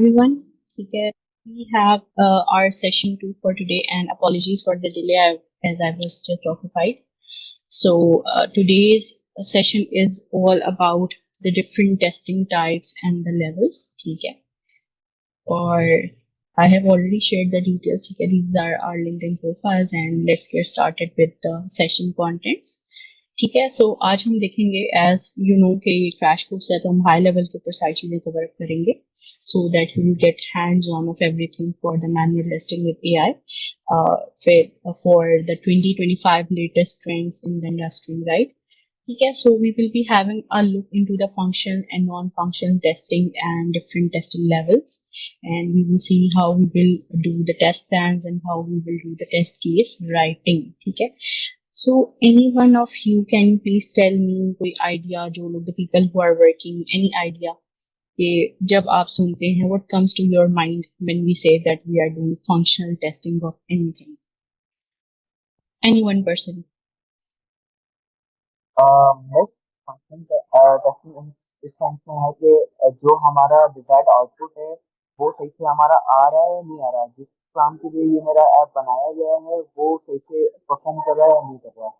everyone. ठीक है, we have our session 2 for today, and apologies for the delay as I was just occupied. So today's session is all about the different testing types and the levels. ठीक है, और I have already shared the details. ठीक है, these are our LinkedIn profiles, and let's get started with the session contents. ठीक है, सो आज हम देखेंगे एज यू नो कि ये क्रैश कोर्स है, तो हम हाई लेवल के ऊपर सारी चीजें कवर अप करेंगे so that you will get hands on of everything for the manual testing with AI फिर for the 2025 latest trends in the industry, right? ठीक है, so we will be having a look into the function and non function testing and different testing levels, and we will see how we will do the test plans and how we will do the test case writing. ठीक है, so any one of you can you please tell me कोई idea, जो लोग the people who are working, any idea कि जब आप सुनते हैं what comes to your mind when we say that we are doing functional testing of anything? Any one person? Miss function testing इस sense में है कि जो हमारा डिजायर्ड आउटपुट है वो सही से हमारा आ रहा है या नहीं आ रहा है, जिस काम के लिए ये मेरा ऐप बनाया गया है वो सही से परफॉर्म कर रहा है या नहीं कर रहा है।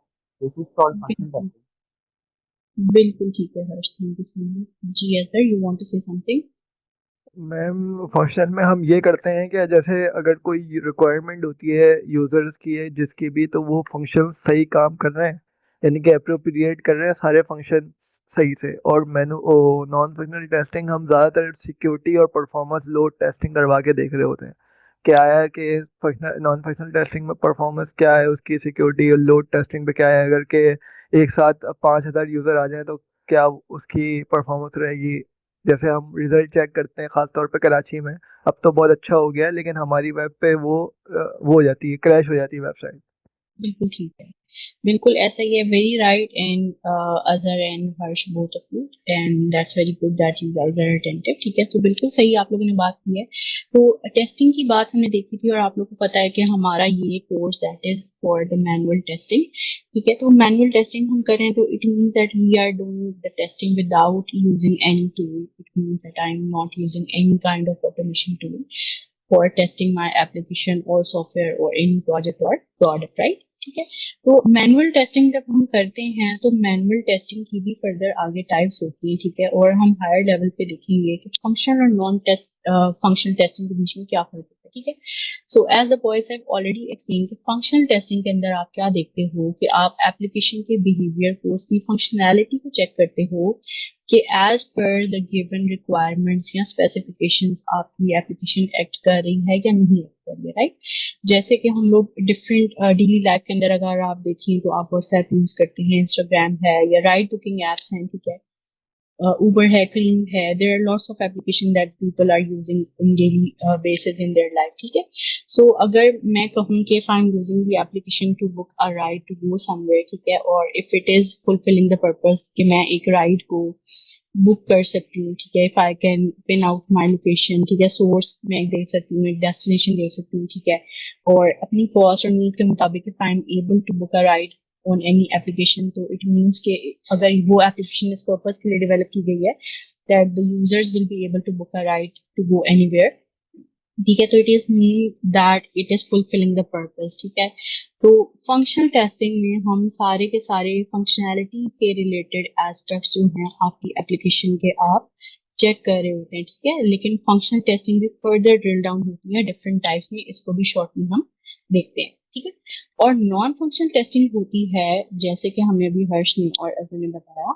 दिस इज कॉल्ड फंक्शन बिल्कुल, टेस्टिंग। बिल्कुल ठीक है Harsh, thank you so much ji. Yes sir, you want to say something? Ma'am function में हम ये करते हैं कि जैसे अगर कोई रिक्वायरमेंट होती है यूजर्स की है जिसकी भी, तो वो फंक्शन सही काम कर रहे हैं, यानी कि अप्रोप्रिएट कर रहे हैं सारे फंक्शन सही से। और मैनु नॉन फंक्शनल टेस्टिंग हम ज़्यादातर सिक्योरिटी और परफॉर्मेंस लोड टेस्टिंग करवा के देख रहे होते हैं, क्या है कि फंक्शनल नॉन फंक्शनल टेस्टिंग में परफॉर्मेंस क्या है उसकी, सिक्योरिटी और लोड टेस्टिंग पे क्या है, अगर के एक साथ 5,000 यूज़र आ जाए तो क्या उसकी परफॉर्मेंस रहेगी। जैसे हम रिजल्ट चेक करते हैं खासतौर पे कराची में, अब तो बहुत अच्छा हो गया है, लेकिन हमारी वेब पे वो हो जाती है, क्रैश हो जाती है वेबसाइट। बिल्कुल ठीक है, बिल्कुल ऐसा ही है, very right. And Azhar and Harsh both of you, and that's very good that you guys are attentive. ठीक है, तो बिल्कुल सही आप लोगों ने बात की है। तो टेस्टिंग की बात हमने देखी थी, और आप लोगों को पता है कि हमारा ये course that is for the manual testing. ठीक है, तो मैनुअल टेस्टिंग हम करें तो it means that we are doing the testing without using any tool. It means that I am not using any kind of automation tool for testing my application or software or any project or product, right? ठीक है, तो manual testing जब हम करते हैं तो manual testing की भी फर्दर आगे टाइप्स होती है। ठीक है, और हम हायर लेवल पे देखेंगे कि फंक्शनल और नॉन टेस्ट फंक्शनल टेस्टिंग के बीच में क्या फर्क होता है। ठीक है, so as the boys have already explain कि फंक्शनल टेस्टिंग के अंदर आप क्या देखते हो कि आप एप्लीकेशन के बिहेवियर को, उसकी फंक्शनैलिटी को चेक करते हो कि as per the given requirements या स्पेसिफिकेशंस आपकी एप्लीकेशन एक्ट कर रही है या नहीं एक्ट कर रही है, राइट? जैसे कि हम लोग डिफरेंट डेली लाइफ के अंदर अगर आप देखिए तो आप व्हाट्सएप यूज करते हैं, इंस्टाग्राम है, या राइड बुकिंग एप्स हैं, ठीक है, उबर है, क्लीन है, there are lots of application that people are using in daily basis in their life. ठीक है, सो अगर मैं कहूँ कि if I am using the application to book a ride to go somewhere, ठीक है, और if it is fulfilling the purpose कि मैं एक राइड को बुक कर सकती हूँ, ठीक है, if I can pin out my location, ठीक है, सोर्स मैं दे सकती हूँ, एक डेस्टिनेशन दे सकती हूँ, ठीक है, और अपनी कॉस्ट और नीड के मुताबिक if I am able to book a ride on any application, तो इट मीन्स कि अगर वो एप्लीकेशन इस पर्पज के लिए डेवलप की गई है that the users will be able to book a ride to go anywhere. ठीक है, तो it is mean that it is fulfilling the purpose. ठीक है, तो फंक्शनल टेस्टिंग में हम सारे के सारे फंक्शनैलिटी के रिलेटेड एस्पेक्ट्स जो हैं आपकी एप्लीकेशन के, आप चेक कर रहे होते हैं। ठीक है, लेकिन फंक्शनल टेस्टिंग भी फर्दर ड्रिल डाउन होती है डिफरेंट टाइप्स में, इसको भी शॉर्ट में हम देखते हैं। ठीक है, और नॉन फंक्शनल टेस्टिंग होती है जैसे कि हमें अभी हर्ष ने और अजय ने बताया।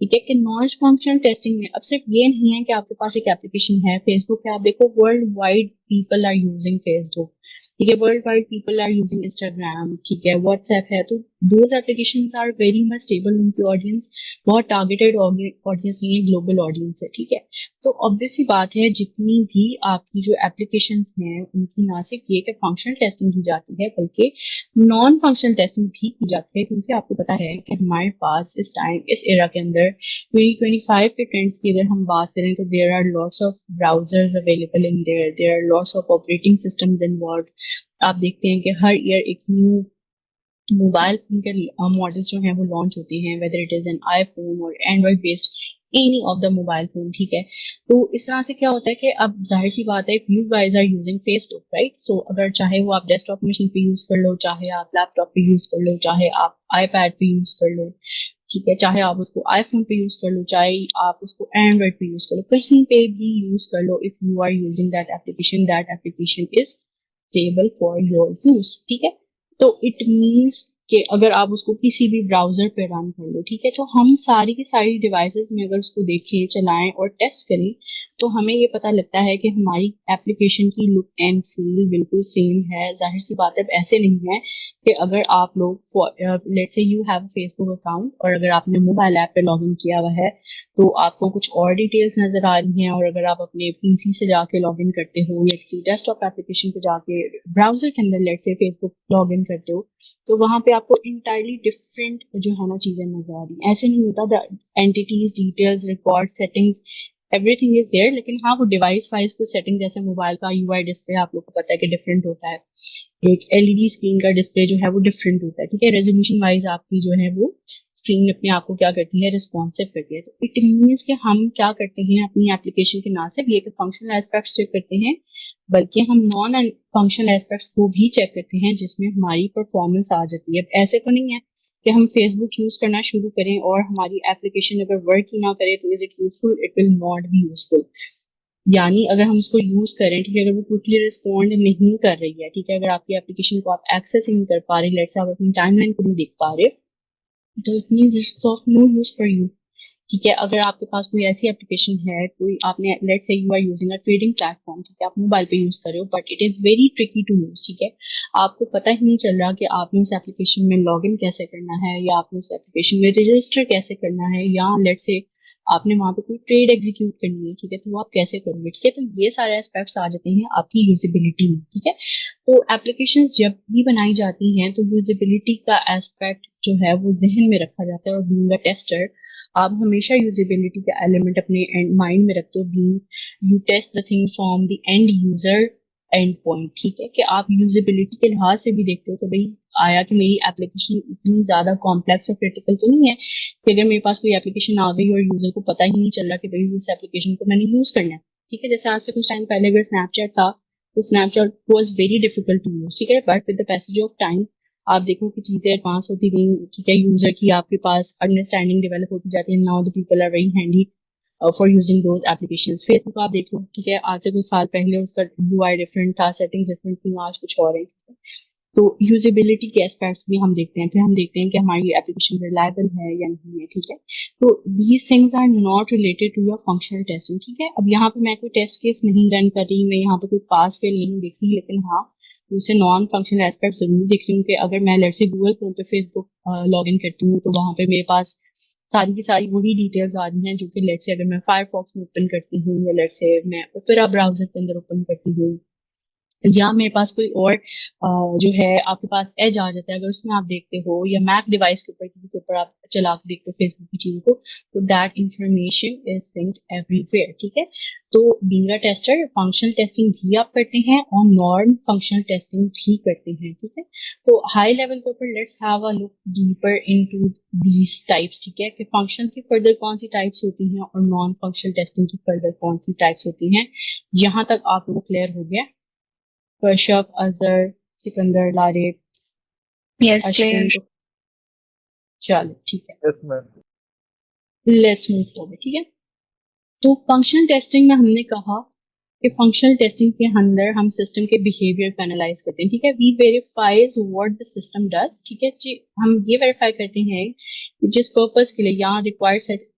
ठीक है, कि नॉन फंक्शनल टेस्टिंग में अब सिर्फ ये नहीं है कि आपके पास एक एप्लीकेशन है, फेसबुक है, आप देखो world wide people are using Facebook, ठीक है, world wide people are using Instagram, ठीक है, व्हाट्सएप है, तो those applications are very much stable, उनकी ऑडियंस बहुत टारगेटेड ऑडियंस नहीं है, ग्लोबल ऑडियंस है। ठीक है, तो ऑब्वियस सी बात है जितनी भी आपकी जो एप्लीकेशंस हैं उनकी ना सिर्फ ये कि फंक्शनल टेस्टिंग की जाती है बल्कि नॉन फंक्शनल टेस्टिंग भी की जाती है, क्योंकि आपको पता है कि हमारे पास इस टाइम इस एरा के अंदर 2025 के ट्रेंड्स की अगर हम बात करें तो there are lots of browsers available in there are lots of operating systems involve. आप देखते हैं कि हर ईयर एक न्यू मोबाइल फोन के मॉडल्स जो हैं वो लॉन्च होते हैं, whether it is an iPhone और android based any of the mobile phone, ठीक है। तो इस तरह से क्या होता है कि अब जाहिर सी बात है, if you guys are using Facebook, right, so अगर चाहे वो आप डेस्कटॉप मशीन पे यूज कर लो, चाहे आप लैपटॉप पे यूज कर लो, चाहे आप आईपैड पे यूज कर लो, ठीक है, चाहे आप उसको आईफोन पे यूज कर लो, चाहे आप उसको एंड्रॉइड पे यूज कर लो, कहीं पे भी यूज कर लो, if you are using that application is stable for your use, ठीक है। तो इट मीन्स कि अगर आप उसको किसी भी ब्राउजर पे रन कर लो, ठीक है, तो हम सारी की सारी डिवाइसेस में अगर उसको देखें, चलाएं और टेस्ट करें, तो हमें ये पता लगता है कि हमारी एप्लीकेशन की लुक एंड फील बिल्कुल सेम है। जाहिर सी बात है, अब ऐसे नहीं है कि अगर आप लोग let's say you have Facebook account और अगर आपने मोबाइल ऐप पे लॉग इन किया हुआ है तो आपको कुछ और डिटेल्स नजर आ रही हैं, और अगर आप अपने पीसी से जाके लॉग इन करते हो या किसी डेस्कटॉप एप्लीकेशन पे जाके ब्राउजर के अंदर let's say Facebook log in करते हो, तो वहां पे आपको इंटायरली डिफरेंट जो है ना चीजें नजर आ रही हैं। ऐसे नहीं होता, entities, details, record, settings, everything is there, लेकिन हाँ वो डिवाइस वाइज कुछ सेटिंग, जैसे मोबाइल का यूआई डिस्प्ले आप लोग को पता है कि डिफरेंट होता है, एक एलईडी स्क्रीन का डिस्प्ले जो है वो डिफरेंट होता है, ठीक है, रेजोल्यूशन वाइज आपकी जो है वो स्क्रीन अपने आप को क्या करती है, रिस्पॉन्सिव करती है। तो इट मीन्स कि हम क्या करते हैं अपनी एप्लीकेशन के, ना सिर्फ ये कि फंक्शनल एस्पेक्ट्स चेक करते हैं, बल्कि हम नॉन फंक्शनल एस्पेक्ट्स को भी चेक करते हैं, जिसमें हमारी परफॉर्मेंस आ जाती है। अब ऐसे तो नहीं है कि हम फेसबुक यूज करना शुरू करें और हमारी एप्लीकेशन अगर वर्क ही ना करे तो is it useful, it will not be useful. यानी अगर हम उसको यूज करें, ठीक है, अगर वो क्विकली रिस्पॉन्ड नहीं कर रही है, ठीक है, अगर आपकी एप्लीकेशन को आप एक्सेस ही नहीं कर पा रहे, लेट्स से आप अपनी टाइमलाइन को नहीं देख पा रहे, तो it means it's of no use for you, ठीक है। अगर आपके पास कोई ऐसी एप्लीकेशन है, कोई आपने let's say you are using a trading platform, ठीक है, आप मोबाइल पे यूज कर रहे हो but it is very tricky to use, ठीक है, आपको पता ही नहीं चल रहा कि आपने उस एप्लीकेशन में लॉग इन कैसे करना है, या आपने उस एप्लीकेशन में रजिस्टर कैसे करना है, या लेट्स से आपने वहां पे कोई ट्रेड एग्जीक्यूट करनी है, ठीक है, तो वो आप कैसे करोगे, ठीक है। तो ये सारे एस्पेक्ट्स आ जाते हैं आपकी यूजिबिलिटी में, ठीक है। तो एप्लीकेशंस जब भी बनाई जाती हैं तो यूजिबिलिटी का एस्पेक्ट जो है वो जहन में रखा जाता है, और बीइंग अ टेस्टर आप हमेशा यूजिबिलिटी का एलिमेंट अपने माइंड में रखते हो, being you test the thing from the end user end point, ठीक है, कि आप यूजिबिलिटी के लिहाज से भी देखते हो कि भाई आया कि मेरी एप्लीकेशन इतनी ज्यादा कॉम्प्लेक्स और क्रिटिकल तो नहीं है कि अगर मेरे पास कोई एप्लीकेशन आ गई और यूजर को पता ही नहीं चल रहा कि भाई उस एप्लीकेशन को मैंने यूज करना है, ठीक है। जैसे आज से कुछ टाइम पहले अगर स्नैपचैट था तो Snapchat was very difficult to use, ठीक है, but with the passage of time आप देखो कि चीजें एडवांस होती गई, ठीक है, यूजर की आपके पास अंडरस्टैंडिंग डेवलप होती जाती है, now the people are very handy for using those applications. Facebook आप देख लो, ठीक है, आज से कुछ साल पहले उसका यूआई डिफरेंट था, सेटिंग्स डिफरेंट थी, आज कुछ और है, ठीक है। तो यूजेबिलिटी के एस्पेक्ट्स भी हम देखते हैं, फिर हम देखते हैं कि हमारी एप्लीकेशन रिलायबल है या नहीं है, ठीक है। तो these things are not related to your functional testing, ठीक है। अब यहाँ पे मैं कोई टेस्ट केस नहीं रन कर रही, मैं यहाँ पे कोई पास फेल नहीं देख रही, लेकिन हाँ उसे नॉन फंक्शनल एस्पेक्ट जरूर देख रही हूँ कि अगर मैं लेट्स से गूगल क्रोम पे फेसबुक लॉग इन करती हूँ तो वहां पे मेरे पास सारी की सारी वही डिटेल्स आ रही हैं जो कि लेट्स से अगर मैं फायरफॉक्स में ओपन करती हूँ, या लेट्स से मैं ओपेरा ब्राउजर के अंदर ओपन करती हूँ, या मेरे पास कोई और जो है आपके पास एज आ जाता है, अगर उसमें आप देखते हो, या मैक डिवाइस के ऊपर किसी के ऊपर आप चला के देखते हो फेसबुक की चीजों को, तो that information is synced everywhere, ठीक है। तो being a tester functional testing भी आप करते हैं और नॉन फंक्शनल टेस्टिंग भी करते हैं, ठीक है। तो हाई लेवल के ऊपर let's have a look deeper into these types, ठीक है, कि फंक्शनल की फर्दर कौन सी टाइप्स होती हैं और नॉन फंक्शनल टेस्टिंग की फर्दर कौन सी टाइप्स होती हैं। यहाँ तक आप लोग क्लियर हो गया? Kashyap, Azhar, Sikandar, लारिब, Yes, Ashwin clear. को, चलो ठीक है, yes ma'am. Let's move forward, ठीक है। तो फंक्शनल टेस्टिंग में हमने कहा कि फंक्शनल टेस्टिंग के अंदर हम सिस्टम के बिहेवियर को एनालाइज करते हैं, ठीक है, we verifies what the system does, ठीक है जी, हम ये वेरीफाई करते हैं कि जिस पर्पस के लिए यहाँ रिक्वायर्ड सेट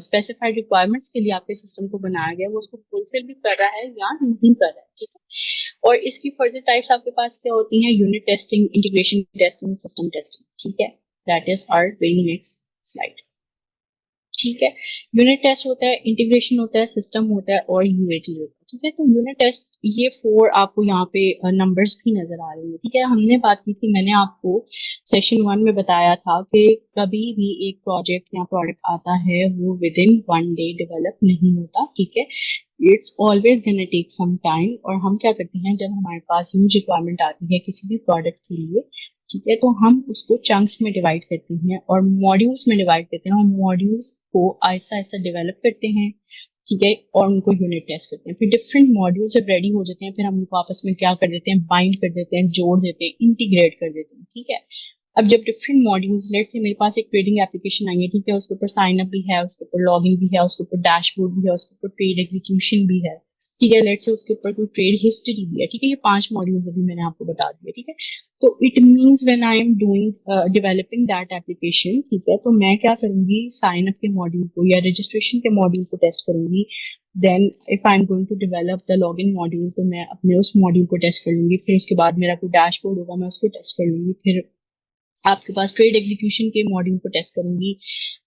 स्पेसिफाइड रिक्वायरमेंट्स के लिए आपके सिस्टम को बनाया गया, वो उसको फुलफिल भी कर रहा है या नहीं कर रहा है, ठीक है। और इसकी फर्दर टाइप्स आपके पास क्या होती हैं? Unit testing, integration testing, system testing, ठीक है, that is our very next slide, ठीक है। यूनिट टेस्ट होता है, इंटीग्रेशन होता है, सिस्टम होता है और यूएटी होता है, ठीक है। तो यूनिट टेस्ट ये 4 आपको यहाँ पे नंबर्स भी नजर आ रहे हैं, ठीक है। हमने बात की थी, मैंने आपको सेशन 1 में बताया था कि कभी भी एक प्रोजेक्ट या प्रोडक्ट आता है वो विद इन 1 डे डेवलप नहीं होता, ठीक है, it's always gonna take some time. और हम क्या करते हैं जब हमारे पास ह्यूज रिक्वायरमेंट आती है किसी भी प्रोडक्ट के लिए, ठीक है। तो हम उसको चंक्स में डिवाइड करते हैं और मॉड्यूल्स में डिवाइड करते हैं, और मॉड्यूल्स को ऐसा ऐसा डेवलप करते हैं, ठीक है, और उनको यूनिट टेस्ट करते हैं। फिर डिफरेंट मॉड्यूल जब रेडी हो जाते हैं, फिर हम उनको आपस में क्या कर देते हैं, बाइंड कर देते हैं, जोड़ देते हैं, इंटीग्रेट कर देते हैं, ठीक है। अब जब डिफरेंट मॉड्यूल्स, लेट से मेरे पास एक ट्रेडिंग एप्लीकेशन आई है, ठीक है, उसके ऊपर साइन अप भी है, उसके ऊपर लॉगिन भी है, उसके ऊपर डैशबोर्ड भी है, उसके ऊपर ट्रेड एग्जीक्यूशन भी है, ठीक है, लेट से उसके ऊपर कोई ट्रेड हिस्ट्री भी है, ठीक है। ये 5 मॉड्यूल्स अभी मैंने आपको बता दिया, ठीक है। तो it means when I am doing developing that application, ठीक है, तो मैं क्या करूंगी, साइन अप के मॉड्यूल को या रजिस्ट्रेशन के मॉड्यूल को टेस्ट करूंगी। Then if I am going to develop the login module, तो मैं अपने उस मॉड्यूल को टेस्ट कर लूंगी। फिर उसके बाद मेरा कोई डैशबोर्ड होगा, मैं उसको टेस्ट कर लूंगी। फिर आपके पास ट्रेड एग्जीक्यूशन के मॉड्यूल को टेस्ट करूंगी,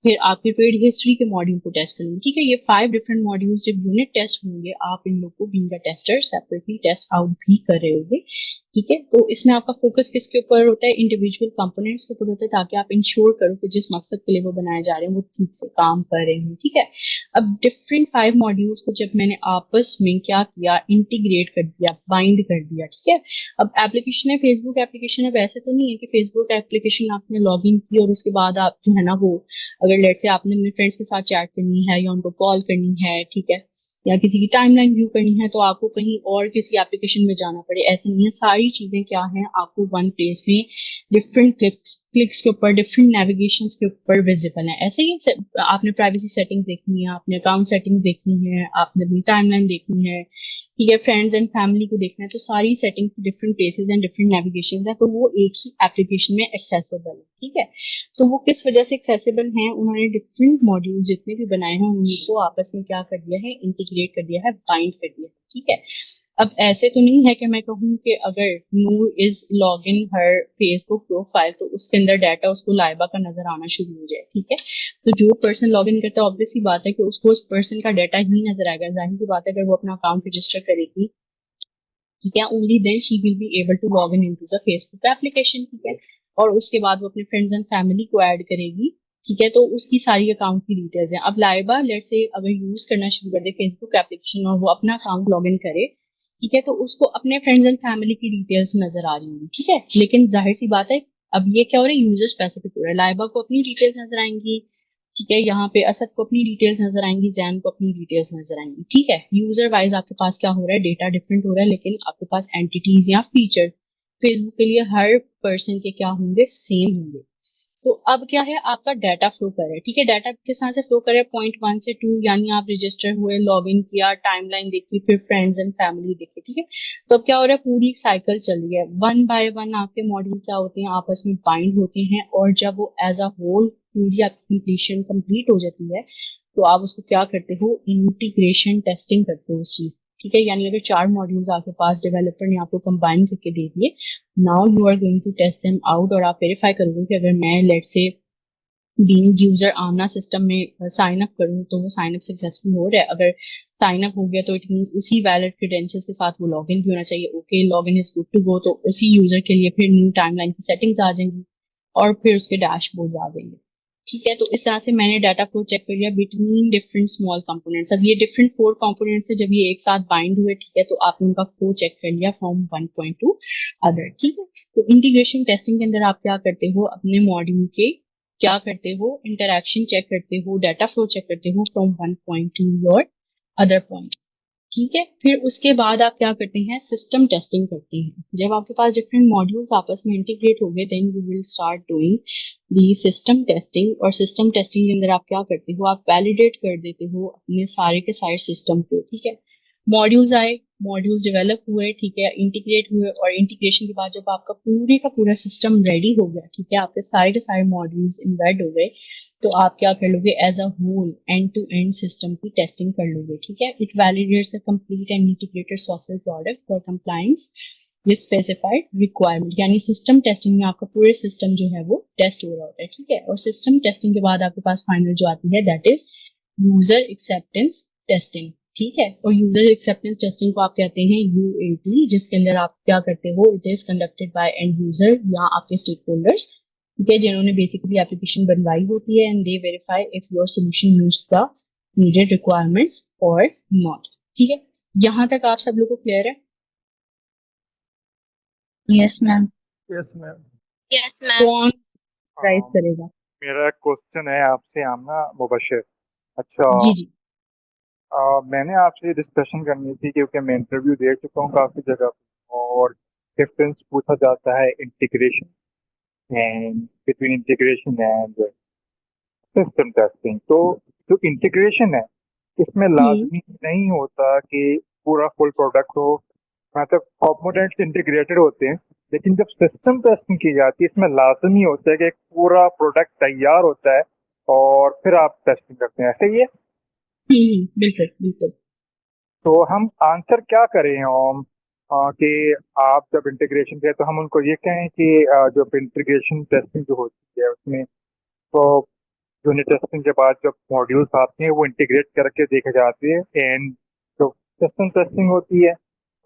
फिर आपके ट्रेड हिस्ट्री के मॉड्यूल को टेस्ट करूंगी, ठीक है। ये 5 डिफरेंट मॉड्यूल्स जब यूनिट टेस्ट होंगे, आप इन लोग को being a tester separately test out भी कर रहे होंगे, ठीक है। तो इसमें आपका फोकस किसके ऊपर होता है, इंडिविजुअल कंपोनेंट्स के ऊपर होता है, ताकि आप इंश्योर करो कि जिस मकसद के लिए वो बनाए जा रहे हैं वो ठीक से काम कर रहे हैं, ठीक है। अब डिफरेंट 5 मॉड्यूल्स को जब मैंने आपस में क्या किया, इंटीग्रेट कर दिया, बाइंड कर दिया, ठीक है। अब एप्लीकेशन है, फेसबुक एप्लीकेशन है, वैसे तो नहीं है कि फेसबुक एप्लीकेशन आपने लॉग इन की और उसके बाद आप जो है ना वो, अगर लेट से आपने अपने फ्रेंड्स के साथ चैट करनी है या उनको कॉल करनी है, ठीक है, या किसी की टाइमलाइन व्यू करनी है, तो आपको कहीं और किसी एप्लीकेशन में जाना पड़े, ऐसे नहीं है। सारी चीजें क्या है, आपको वन प्लेस में डिफरेंट क्लिक्स के ऊपर, डिफरेंट नेविगेशन के ऊपर विजिबल है। ऐसे ही आपने प्राइवेसी सेटिंग्स देखनी है, आपने अकाउंट सेटिंग्स देखनी है, आपने अपनी टाइमलाइन देखनी है, ठीक है, फ्रेंड्स एंड फैमिली को देखना है, तो सारी setting different places and different navigation है, तो वो एक ही एप्लीकेशन में एक्सेसिबल है, ठीक है। तो वो किस वजह से एक्सेसिबल हैं, उन्होंने डिफरेंट मॉड्यूल जितने भी बनाए हैं उनको आपस में क्या कर दिया है, इंटीग्रेट कर दिया है, बाइंड कर दिया है, ठीक है। अब ऐसे तो नहीं है कि मैं कहूँ कि अगर Noor is log in her Facebook profile, तो उसके अंदर डाटा उसको लाइबा का नजर आना शुरू हो जाए, ठीक है। तो जो पर्सन लॉग इन करता है, ऑब्वियस सी बात है कि उसको उस पर्सन का डाटा ही नजर आएगा। जाहिर सी बात है, अगर वो अपना अकाउंट रजिस्टर करेगी, ठीक है, only then she will be able to log in into the Facebook application, ठीक है। और उसके बाद वो अपने फ्रेंड्स एंड फैमिली को ऐड करेगी, ठीक है, तो उसकी सारी अकाउंट की डिटेल्स हैं। अब लाइबा लेट से अगर यूज करना शुरू कर दे फेसबुक एप्लीकेशन और वो अपना अकाउंट लॉग इन करे, ठीक है, तो उसको अपने फ्रेंड्स एंड फैमिली की डिटेल्स नजर आ रही होंगी, ठीक है। लेकिन जाहिर सी बात है, अब ये क्या हो रहा है, यूजर स्पेसिफिक हो रहा है। लाइबा को अपनी डिटेल्स नजर आएंगी, ठीक है, यहाँ पे असद को अपनी डिटेल्स नजर आएंगी, जैन को अपनी डिटेल्स नजर आएंगी, ठीक है। यूजर वाइज आपके पास क्या हो रहा है, डेटा डिफरेंट हो रहा है, लेकिन आपके पास एंटिटीज या फीचर फेसबुक के लिए हर पर्सन के क्या होंगे, सेम होंगे। तो अब क्या है, आपका डाटा फ्लो कर रहा है, ठीक है। डाटा किस तरह से फ्लो कर रहा है, पॉइंट 1 से 2, यानी आप रजिस्टर हुए, लॉग इन किया, टाइमलाइन देखी, फिर फ्रेंड्स एंड फैमिली देखी, ठीक है। तो अब क्या हो रहा है, पूरी एक साइकिल चल रही है, वन बाय वन आपके मॉड्यूल क्या होते हैं, आपस में बाइंड होते हैं, और जब वो एज अ होल पूरी आपकी कंप्लीशन कंप्लीट हो जाती है, तो आप उसको क्या करते हो, इंटीग्रेशन टेस्टिंग करते हो उस चीज, ठीक है। यानी अगर 4 मॉड्यूल्स आपके पास डेवलपर ने आपको कंबाइन करके दे दिए, now you are going to test them out, और आप वेरीफाई करोगे कि अगर मैं let say being user Aamna सिस्टम में साइन अप करूँ, तो वो साइन अप सक्सेसफुल हो रहा है। अगर साइन अप हो गया, तो इट मींस उसी वैलिड क्रेडेंशियल्स के साथ वो लॉगिन भी होना चाहिए। Okay, login is good to go, तो उसी यूजर के लिए फिर न्यू टाइमलाइन की सेटिंग्स आ जाएंगी और फिर उसके डैशबोर्ड्स आ जाएंगे, ठीक है। तो इस तरह से मैंने डाटा फ्लो चेक कर लिया बिटवीन डिफरेंट स्मॉल कंपोनेंट्स। अब ये डिफरेंट 4 कंपोनेंट्स है, जब ये एक साथ बाइंड हुए, ठीक है, तो आपने उनका फ्लो चेक कर लिया from one point two other, ठीक है। तो इंटीग्रेशन टेस्टिंग के अंदर आप क्या करते हो, अपने मॉड्यूल के क्या करते हो, इंटरैक्शन चेक करते हो, डाटा फ्लो चेक करते हो from one point two your other point, ठीक है। फिर उसके बाद आप क्या करते हैं, सिस्टम टेस्टिंग करते हैं। जब आपके पास डिफरेंट मॉड्यूल्स आपस में इंटीग्रेट हो गए, then you will start doing the system testing. और सिस्टम टेस्टिंग के अंदर आप क्या करते हो, आप वैलिडेट कर देते हो अपने सारे के सारे सिस्टम को, ठीक है। मॉड्यूल्स आए, मॉड्यूल्स डेवलप हुए, ठीक है, इंटीग्रेट हुए, और इंटीग्रेशन के बाद जब आपका पूरे का पूरा सिस्टम रेडी हो गया, ठीक है, आपके सारे के सारे मॉड्यूल्स इम्बेड हो गए, तो आप क्या कर लोगे, as a whole end to end system की टेस्टिंग कर लोगे, ठीक है। It validates a complete and integrated software product for compliance with specified requirement. यानी सिस्टम टेस्टिंग में आपका पूरे सिस्टम जो है वो टेस्ट हो रहा होता है, ठीक है। और सिस्टम टेस्टिंग के बाद आपके पास फाइनल जो आती है, that is user acceptance testing, ठीक है। और यूजर एक्सेप्टेंस टेस्टिंग को आप कहते हैं यूएटी, जिसके अंदर आप क्या करते हो, it is conducted by and user या आपके स्टेक होल्डर्स, ठीक है, जिन्होंने बेसिकली एप्लीकेशन बनवाई होती है, and they verify if your solution meets the needed requirements और नॉट, ठीक है। यहाँ तक आप सब लोग को क्लियर है? Yes ma'am. Yes ma'am. Yes ma'am. कौन प्राइस अम, करेगा? मेरा क्वेश्चन है आपसे आमना मुबशर। अच्छा, जी जी। मैंने आपसे डिस्कशन करनी थी क्योंकि मैं इंटरव्यू दे चुका हूँ काफ़ी जगह पे, और डिफरेंस पूछा जाता है integration and between integration and system testing. तो जो इंटीग्रेशन है इसमें लाजमी नहीं होता कि पूरा फुल प्रोडक्ट हो, मतलब कंपोनेंट्स इंटीग्रेटेड होते हैं। लेकिन जब सिस्टम टेस्टिंग की जाती है इसमें लाजमी होता है कि एक पूरा प्रोडक्ट तैयार होता है और फिर आप टेस्टिंग करते हैं, ऐसे ही है। बिल्कुल बिल्कुल। तो हम आंसर क्या करें हम, कि आप जब इंटीग्रेशन करें तो हम उनको ये कहें कि जब इंटीग्रेशन टेस्टिंग जो होती है उसमें तो यूनिट टेस्टिंग के बाद जब मॉड्यूल्स आते हैं वो इंटीग्रेट करके देखे जाते हैं, एंड जो सिस्टम टेस्टिंग होती है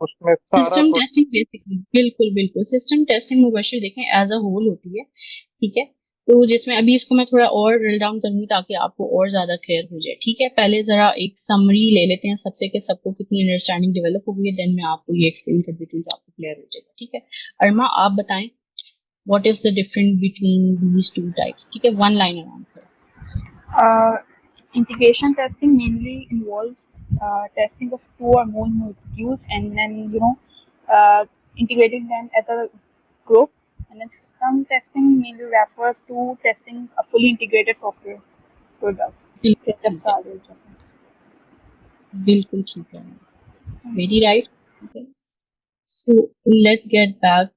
उसमें सारा सिस्टम टेस्टिंग बेसिकली, बिल्कुल बिल्कुल, सिस्टम टेस्टिंग मुबशिर देखें एज अ होल होती है, ठीक है। तो जिसमें अभी इसको मैं थोड़ा और ड्रिल डाउन करूंगी ताकि आपको और ज्यादा क्लियर हो जाए, ठीक है। पहले जरा एक समरी ले लेते हैं सबसे कि सबको कितनी अंडरस्टैंडिंग डेवलप हो गई है, देन मैं आपको ये एक्सप्लेन कर देती हूँ तो आपको क्लियर हो जाएगा, ठीक है। अरमा, आप बताएं what is the difference between these two types, ठीक है, one liner answer. Integration testing mainly involves testing of two or more modules and then integrating them as a group. And then system testing mainly refers to testing a fully integrated software product. बिल्कुल जब ठीक है, सारे हो जाते बिल्कुल ठीक है, हैं। वेरी राइट, ठीक है। So let's get back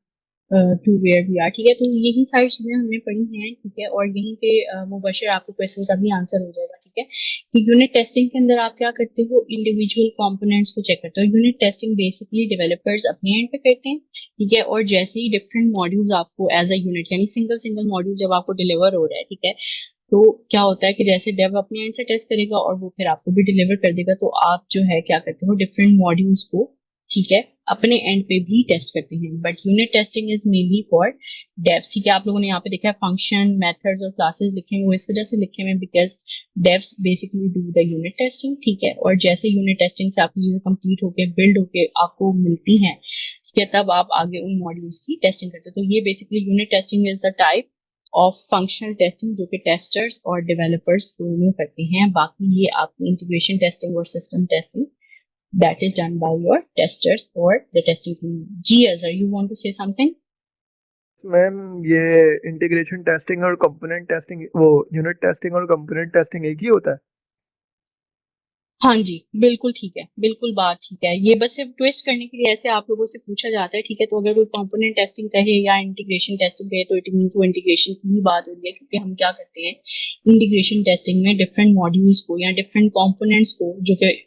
to where we are, ठीक है। तो यही सारी चीजें हमने पढ़ी हैं, ठीक है। और यहीं पे मुबशिर आपको क्वेश्चन का भी आंसर हो जाएगा, ठीक है। कि यूनिट टेस्टिंग के अंदर आप क्या करते हो, इंडिविजुअल कंपोनेंट्स को चेक करते हो। यूनिट टेस्टिंग बेसिकली डेवलपर्स अपने एंड पे करते हैं, ठीक है। और जैसे ही डिफरेंट मॉड्यूल्स आपको एज अ यूनिट यानी सिंगल सिंगल मॉड्यूल जब आपको डिलीवर हो रहा है, ठीक है, तो क्या होता है कि जैसे डेव अपने एंड से टेस्ट करेगा और वो फिर आपको भी डिलीवर कर देगा, तो आप जो है क्या करते हो, डिफरेंट मॉड्यूल्स को, ठीक है, अपने एंड पे भी टेस्ट करते हैं। But unit testing is mainly for डेव्स, ठीक है। आप लोगों ने यहाँ पे देखा है फंक्शन मेथड्स और क्लासेस लिखे हैं, वो इस वजह से लिखे हुए हैं because डेव्स basically do the unit testing, ठीक है। और जैसे यूनिट टेस्टिंग से आपकी चीजें कंप्लीट होके बिल्ड होके आपको मिलती हैं, ठीक है, तब आप आगे उन मॉड्यूल्स की टेस्टिंग करते हैं। तो ये basically unit testing is the type of functional testing जो कि टेस्टर्स और डेवलपर्स दोनों करते हैं। बाकी ये आपकी इंटीग्रेशन टेस्टिंग और system testing that is done by your testers or the testing team. G, Azhar, you want to say something? Ma'am ये इंटीग्रेशन टेस्टिंग और कंपोनेंट टेस्टिंग, वो यूनिट टेस्टिंग और कंपोनेंट टेस्टिंग एक ही होता है? हाँ जी, बिल्कुल ठीक है, बिल्कुल बात ठीक है। ये बस सिर्फ ट्विस्ट करने के लिए ऐसे आप लोगों से पूछा जाता है, ठीक है। तो अगर कोई कंपोनेंट टेस्टिंग कहे या इंटीग्रेशन टेस्टिंग कहे तो इट मीन्स वो इंटीग्रेशन की ही बात हो रही है, क्योंकि हम क्या करते हैं इंटीग्रेशन टेस्टिंग में डिफरेंट मॉड्यूल्स को या डिफरेंट कंपोनेंट्स को जो कि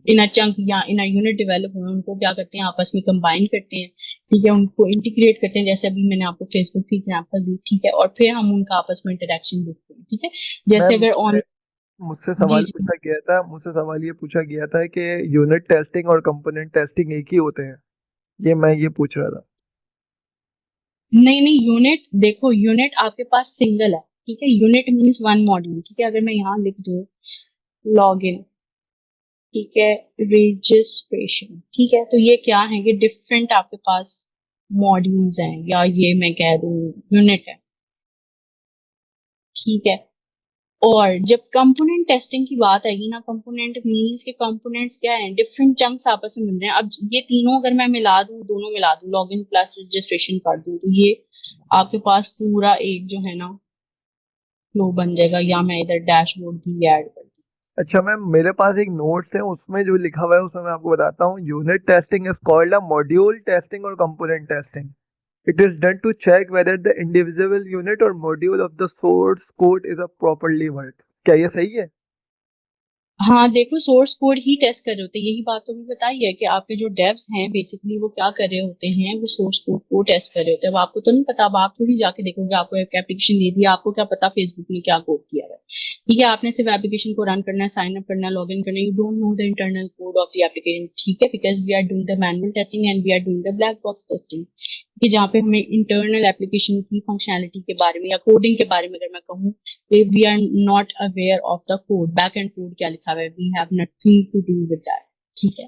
इन अ चंक या इन अ यूनिट डेवलप हुए उनको क्या करते हैं, आपस में कंबाइन करते हैं, ठीक है। उनको इंटीग्रेट करते हैं, जैसे अभी मैंने आपको फेसबुक की एग्जांपल दी, ठीक है। और फिर हम उनका आपस में इंटरेक्शन देखते हैं, ठीक है। जैसे मैम अगर ऑन मुझसे जी सवाल जी, पूछा गया था, मुझसे सवाल ये पूछा गया था कि यूनिट टेस्टिंग और कंपोनेंट टेस्टिंग एक ही होते हैं, ये मैं ये पूछ रहा था। नहीं नहीं, यूनिट देखो, यूनिट आपके पास सिंगल है, ठीक है। यूनिट मीन्स वन मॉड्यूल, ठीक है। अगर मैं यहाँ लिख दूँ लॉग इन, ठीक है, रजिस्ट्रेशन, ठीक है, तो ये क्या है, ये डिफरेंट आपके पास मॉड्यूल्स हैं, या ये मैं कह दूँ यूनिट है, ठीक है। और जब कंपोनेंट टेस्टिंग की बात आएगी ना, कंपोनेंट मीन्स के कंपोनेंट्स क्या है, डिफरेंट चंक्स आपस में मिल रहे हैं। अब ये तीनों अगर मैं मिला दूं, दोनों मिला दूं, लॉगिन प्लस रजिस्ट्रेशन कर दूं, तो ये आपके पास पूरा एक जो है ना फ्लो बन जाएगा, या मैं इधर डैशबोर्ड भी ऐड कर दूं। अच्छा मैम, मेरे पास एक नोट्स है, उसमें जो लिखा हुआ है उसमें मैं आपको बताता हूँ। Unit testing is called a module testing और component testing. It is done to check whether the individual unit और module of the source code is a properly work. क्या ये सही है? हाँ देखो, सोर्स कोड ही टेस्ट कर रहे होते हैं, यही बात तो भी बताई है कि आपके जो डेव्स हैं बेसिकली वो क्या कर रहे होते हैं, वो सोर्स कोड को टेस्ट कर रहे होते हैं। अब आपको तो नहीं पता, अब आप थोड़ी जाके देखोगे, आपको एक एप्लीकेशन दे दिया, आपको क्या पता फेसबुक ने क्या कोड किया है, ठीक है। आपने सिर्फ एप्लीकेशन को रन करना है, साइन अप करना है, लॉग इन करना है, you don't know the internal code of the application, ठीक है। Because we are doing the manual testing and we are doing the black box testing, कि जहाँ पे हमें इंटरनल एप्लीकेशन की फंक्शनैलिटी के बारे में या कोडिंग के बारे में अगर मैं कहूँ, we are not aware of the code, back end code क्या लिखा हुआ है, we have nothing to do with that, ठीक है।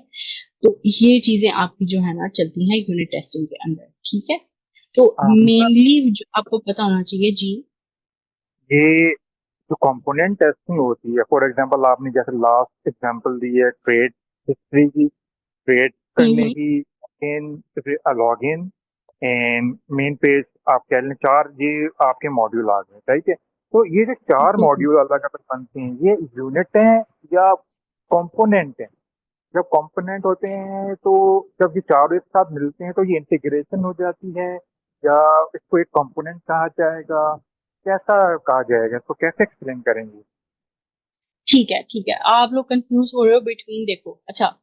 तो ये चीजें आपकी जो है ना चलती हैं यूनिट टेस्टिंग के अंदर, ठीक है। तो दूसरा मेनली जो आपको पता होना चाहिए जी। ये जो कंपोनेंट टेस्टिंग होती है, फॉर एग्जांपल आपने जैसे लास्ट एग्जांपल दी है ट्रेड हिस्ट्री की, ट्रेड करने हम्म। की, लॉगिन एंड मेन पेज, आप कह लें चार ये आपके मॉड्यूल आ गए, ठीक है। तो ये जो चार बिल्कुल। मॉड्यूल अलग अलग बनते हैं, ये यूनिट हैं या कंपोनेंट हैं? जब कंपोनेंट होते हैं तो जब ये चारों एक साथ मिलते हैं तो ये इंटीग्रेशन हो जाती है, या इसको एक कंपोनेंट कहा जाएगा, कैसा कहा जाएगा, इसको कैसे एक्सप्लेन करेंगे? ठीक है, ठीक है, आप लोग कंफ्यूज हो रहे हो बिटवीन, देखो अच्छा,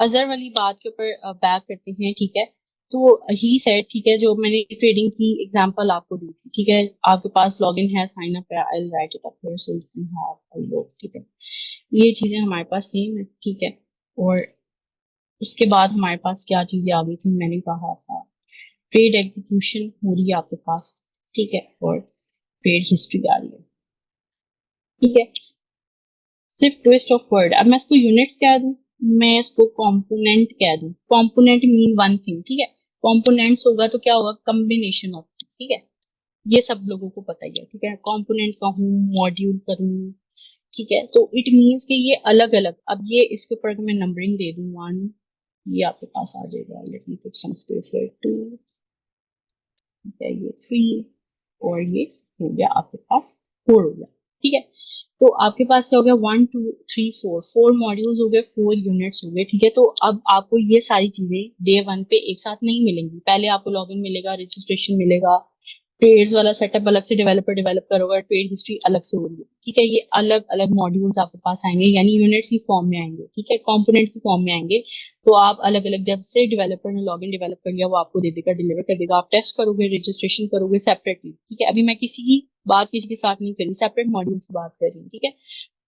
अजहर वाली बात के ऊपर बैक करते हैं, ठीक है। तो ही सेड, ठीक है, जो मैंने ट्रेडिंग की एग्जांपल आपको दी थी, ठीक है, आपके पास लॉगिन है, साइन अप है, I will write it up here so you can have a look, ठीक है। ये चीजें हमारे पास सेम है, ठीक है। और उसके बाद हमारे पास क्या चीजें आ गई थी, मैंने कहा था ट्रेड एग्जीक्यूशन हो रही है आपके पास, ठीक है, और ट्रेड हिस्ट्री आ रही है, ठीक है। सिर्फ ट्विस्ट ऑफ वर्ड, अब मैं इसको यूनिट्स कह दूं, मैं इसको कंपोनेंट कह दूं, कंपोनेंट मीन वन थिंग, ठीक है। कंपोनेंट्स होगा तो क्या होगा, कम्बिनेशन ऑफ, ठीक है। ये सब लोगों को पता ही है, ठीक है, कंपोनेंट कहूँ, मॉड्यूल करूँ, ठीक है, तो इट मीन्स कि ये अलग अलग, अब ये इसके ऊपर अगर मैं नंबरिंग दे दूं वन, ये आपके पास आ जाएगा, let me put some space here too, ठीक है, ये थ्री, और ये हो गया आपके पास फोर हो गया, ठीक है। तो आपके पास क्या हो गया, one two three four, four modules हो गए, फोर यूनिट्स हो गए, ठीक है। तो अब आपको ये सारी चीजें डे वन पे एक साथ नहीं मिलेंगी, पहले आपको लॉगिन मिलेगा, रजिस्ट्रेशन मिलेगा, ट्रेड्स वाला सेटअप अलग से डेवलपर डेवलप करोगा, ट्रेड हिस्ट्री अलग से होगी, ठीक है। ये अलग अलग मॉड्यूल्स आपके पास आएंगे, यानी यूनिट्स की फॉर्म में आएंगे, ठीक है, कंपोनेंट की फॉर्म में आएंगे। तो आप अलग अलग, जब से डेवलपर ने लॉगिन डेवलप कर लिया, वो आपको दे देगा, डिलीवर कर देगा, आप टेस्ट करोगे, रजिस्ट्रेशन करोगे सेपरेटली, ठीक है। अभी मैं किसी की बात किसी के साथ नहीं करी, सेपरेट मॉड्यूल्स की बात कर रही हूँ, ठीक है।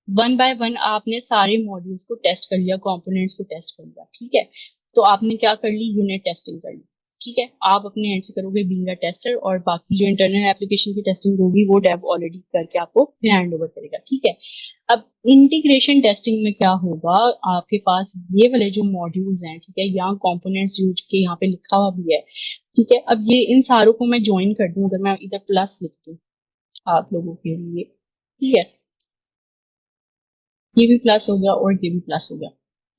वन बाय वन आपने सारे मॉड्यूल्स को टेस्ट कर लिया, कंपोनेंट्स को टेस्ट कर लिया, ठीक है। तो आपने क्या कर ली, यूनिट टेस्टिंग कर ली, ठीक है। आप अपने एंड से करोगे बीइंग अ टेस्टर, और बाकी जो इंटरनल एप्लीकेशन की टेस्टिंग होगी वो डेव ऑलरेडी करके आपको फिर हैंड ओवर करेगा, ठीक है। अब इंटीग्रेशन टेस्टिंग में क्या होगा, आपके पास ये वाले जो मॉड्यूल्स हैं, ठीक है, यहाँ कंपोनेंट्स यूज के यहाँ पे लिखा हुआ भी है, ठीक है। अब ये इन सारों को मैं ज्वाइन कर दूं, अगर मैं इधर प्लस लिख दूं आप लोगों के लिए, ठीक है, ये भी प्लस हो गया और ये भी प्लस हो गया,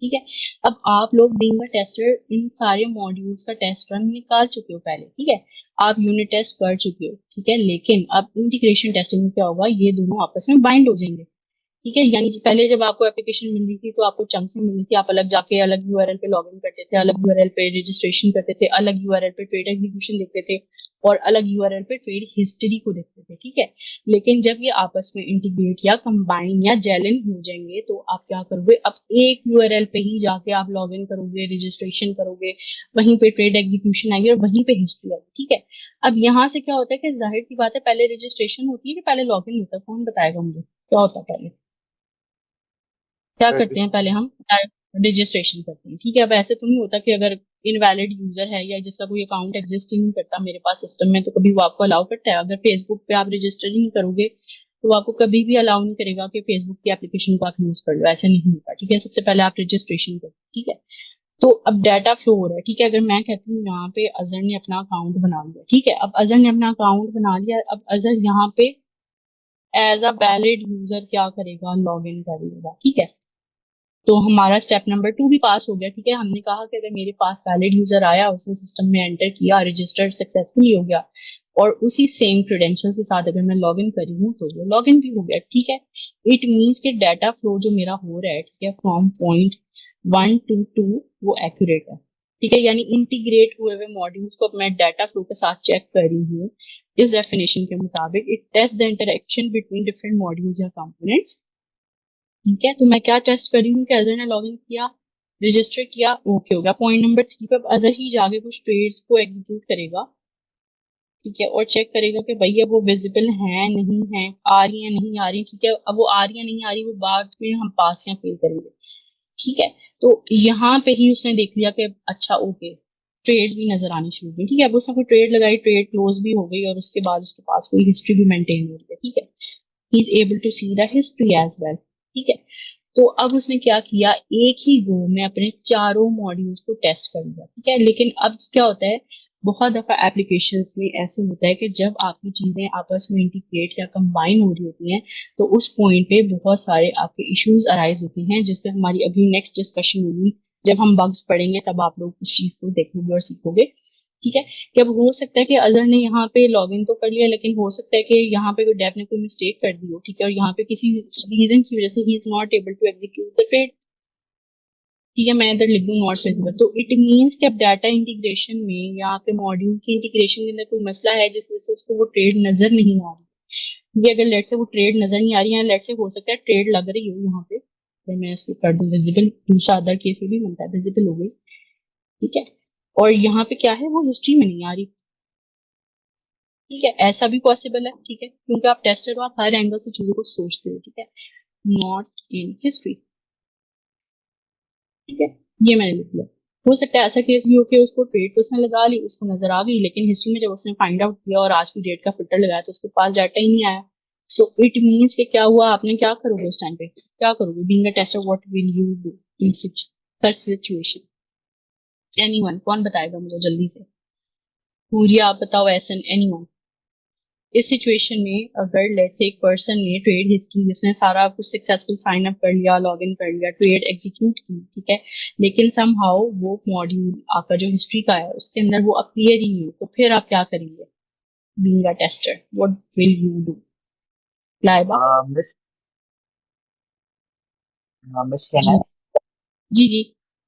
ठीक है। अब आप लोग बीइंग अ टेस्टर इन सारे मॉड्यूल्स का टेस्ट रन निकाल चुके हो पहले, ठीक है, आप यूनिट टेस्ट कर चुके हो, ठीक है। लेकिन अब इंटीग्रेशन टेस्टिंग में क्या होगा, ये दोनों आपस में बाइंड हो जाएंगे, ठीक है। यानी कि पहले जब आपको एप्लीकेशन मिल रही थी तो आपको चंक्स में मिल रही थी, आप अलग जाके अलग यूआरएल पे लॉगिन करते थे, अलग यूआरएल पे रजिस्ट्रेशन करते थे, अलग यूआरएल पे ट्रेड एग्जीक्यूशन देखते थे, और अलग यूआरएल पे ट्रेड हिस्ट्री को देखते थे, ठीक है। लेकिन जब ये आपस में इंटीग्रेट या कंबाइन या जेलिन हो जाएंगे, तो आप क्या करोगे, अब एक यूआरएल पे ही जाके आप लॉगिन करोगे, रजिस्ट्रेशन करोगे, वहीं पे ट्रेड एग्जीक्यूशन आएगी और वहीं पे हिस्ट्री आएगी, ठीक है। अब यहाँ से क्या होता है कि जाहिर सी बात है, पहले रजिस्ट्रेशन होती है कि पहले लॉगिन होता है, कौन बताएगा मुझे क्या होता है पहले, क्या करते हैं पहले हम रजिस्ट्रेशन करते हैं, ठीक है। अब ऐसे तो नहीं होता कि अगर इनवैलिड यूजर है या जिसका कोई अकाउंट एग्जिस्ट ही नहीं करता मेरे पास सिस्टम में, तो कभी वो आपको अलाउ करता है, अगर फेसबुक पे आप रजिस्टर ही नहीं करोगे तो वो आपको कभी भी अलाउ नहीं करेगा कि फेसबुक की एप्लीकेशन को आप यूज कर लो, ऐसे नहीं होगा, ठीक है। सबसे पहले आप रजिस्ट्रेशन करो, ठीक है। तो अब डाटा फ्लो हो रहा है, ठीक है। अगर मैं कहती हूँ यहाँ पे अजहर ने अपना अकाउंट बना लिया, ठीक है, अब अजहर ने अपना अकाउंट बना लिया, अब अजहर यहाँ पे एज अ वैलिड यूजर क्या करेगा, लॉग इन कर लेगा, ठीक है। तो हमारा स्टेप नंबर टू भी पास हो गया, ठीक है। हमने कहा कि अगर मेरे पास वैलिड यूजर आया, उसने सिस्टम में एंटर किया, रजिस्टर्ड सक्सेसफुली हो गया, और उसी सेम क्रेडेंशियल के साथ अगर मैं लॉग इन करी हूँ, तो वो लॉग इन भी हो गया, ठीक है। इट मीन्स कि डाटा फ्लो जो मेरा हो रहा है, ठीक है, from point one to two, वो एक्यूरेट है, ठीक है। यानी इंटीग्रेट हुए हुए मॉड्यूल्स को अब मैं डाटा फ्लो के साथ चेक कर रही हूँ, इस डेफिनेशन के मुताबिक it taste the interaction between different modules या कंपोनेंट्स, ठीक है। तो मैं क्या टेस्ट कर रही हूँ कि अजहर ने लॉगिन किया, रजिस्टर किया, ओके हो गया। पॉइंट नंबर थ्री पे अब अजहर ही जाके कुछ ट्रेड्स को एग्जीक्यूट करेगा, ठीक है, और चेक करेगा कि भैया वो विजिबल है नहीं है, आ रही है नहीं आ रही, ठीक है। अब वो आ रही है नहीं आ रही, वो बाद में हम पास या फेल करेंगे, ठीक है। तो यहाँ पे ही उसने देख लिया कि अच्छा ओके, ट्रेड्स भी नजर आनी शुरू हुई, ठीक है। अब उसने कोई ट्रेड लगाई, ट्रेड क्लोज भी हो गई, और उसके बाद उसके पास कोई हिस्ट्री भी मेंटेन हो रही है, ठीक है। He is able to see the history as well, ठीक है। तो अब उसने क्या किया, एक ही गो में अपने चारों मॉड्यूल्स को टेस्ट कर लिया, ठीक है। लेकिन अब क्या होता है, बहुत दफा एप्लीकेशंस में ऐसे होता है कि जब आपकी चीजें आपस में इंटीग्रेट या कंबाइन हो रही होती हैं तो उस पॉइंट पे बहुत सारे आपके इश्यूज अराइज होते हैं, जिसपे हमारी अगली नेक्स्ट डिस्कशन होगी। जब हम बग्स पढ़ेंगे तब आप लोग उस चीज को देखोगे और सीखोगे। ठीक है, कि अब हो सकता है कि अजहर ने यहाँ पे लॉग इन तो कर लिया, लेकिन हो सकता है कि यहाँ पे कोई डेफ ने कोई मिस्टेक कर दी हो। ठीक है, और यहाँ पे किसी रीजन की वजह से he is not able to execute the trade. ठीक है, मैं इधर लिख दूँ नॉट फिजिबल, तो इट मीन्स कि अब डाटा इंटीग्रेशन में या आपके मॉड्यूल की इंटीग्रेशन के अंदर कोई मसला है जिस वजह से उसको वो ट्रेड नजर नहीं आ रही। ये अगर लेट से वो ट्रेड नजर नहीं आ रही है, लेट से हो सकता है ट्रेड लग रही हो यहाँ पे, तो मैं इसको कर दूँ विजिबल। दूसरा अदर केस भी बनता है, विजिबल हो गई। ठीक है, और यहाँ पे क्या है, वो हिस्ट्री में नहीं आ रही। ठीक है, ऐसा भी पॉसिबल है। ठीक है, क्योंकि आप टेस्टर हो, आप हर एंगल से चीजों को सोचते हो। ठीक है, नॉट इन हिस्ट्री। ठीक है, ये मैंने लिख लिया। हो सकता है ऐसा केस भी हो कि उसको ट्रेड तो उसने लगा ली, उसको नजर आ गई, लेकिन हिस्ट्री में जब उसने फाइंड आउट किया और आज की डेट का फिल्टर लगाया तो उसके पास डाटा ही नहीं आया। तो इट मीन्स कि क्या हुआ, आपने क्या करोगे उस टाइम पे, क्या करोगे being a tester, what will you do in such situation? Anyone, कौन बताएगा मुझे जल्दी से? पूरी आप बताओ, एसन एनीवन। इस सिचुएशन में अगर लेट्स से एक पर्सन ने ट्रेड हिस्ट्री, जिसने सारा कुछ सक्सेसफुल साइन अप कर लिया, लॉग इन कर लिया, ट्रेड एग्जीक्यूट की, ठीक है, लेकिन समहाउ वो मॉड्यूल आपका जो हिस्ट्री का है उसके अंदर वो अपीयर ही नहीं, तो फिर आप क्या करेंगे being a tester? What will you do? Laiba? Miss miss ji शेनस, जी जी।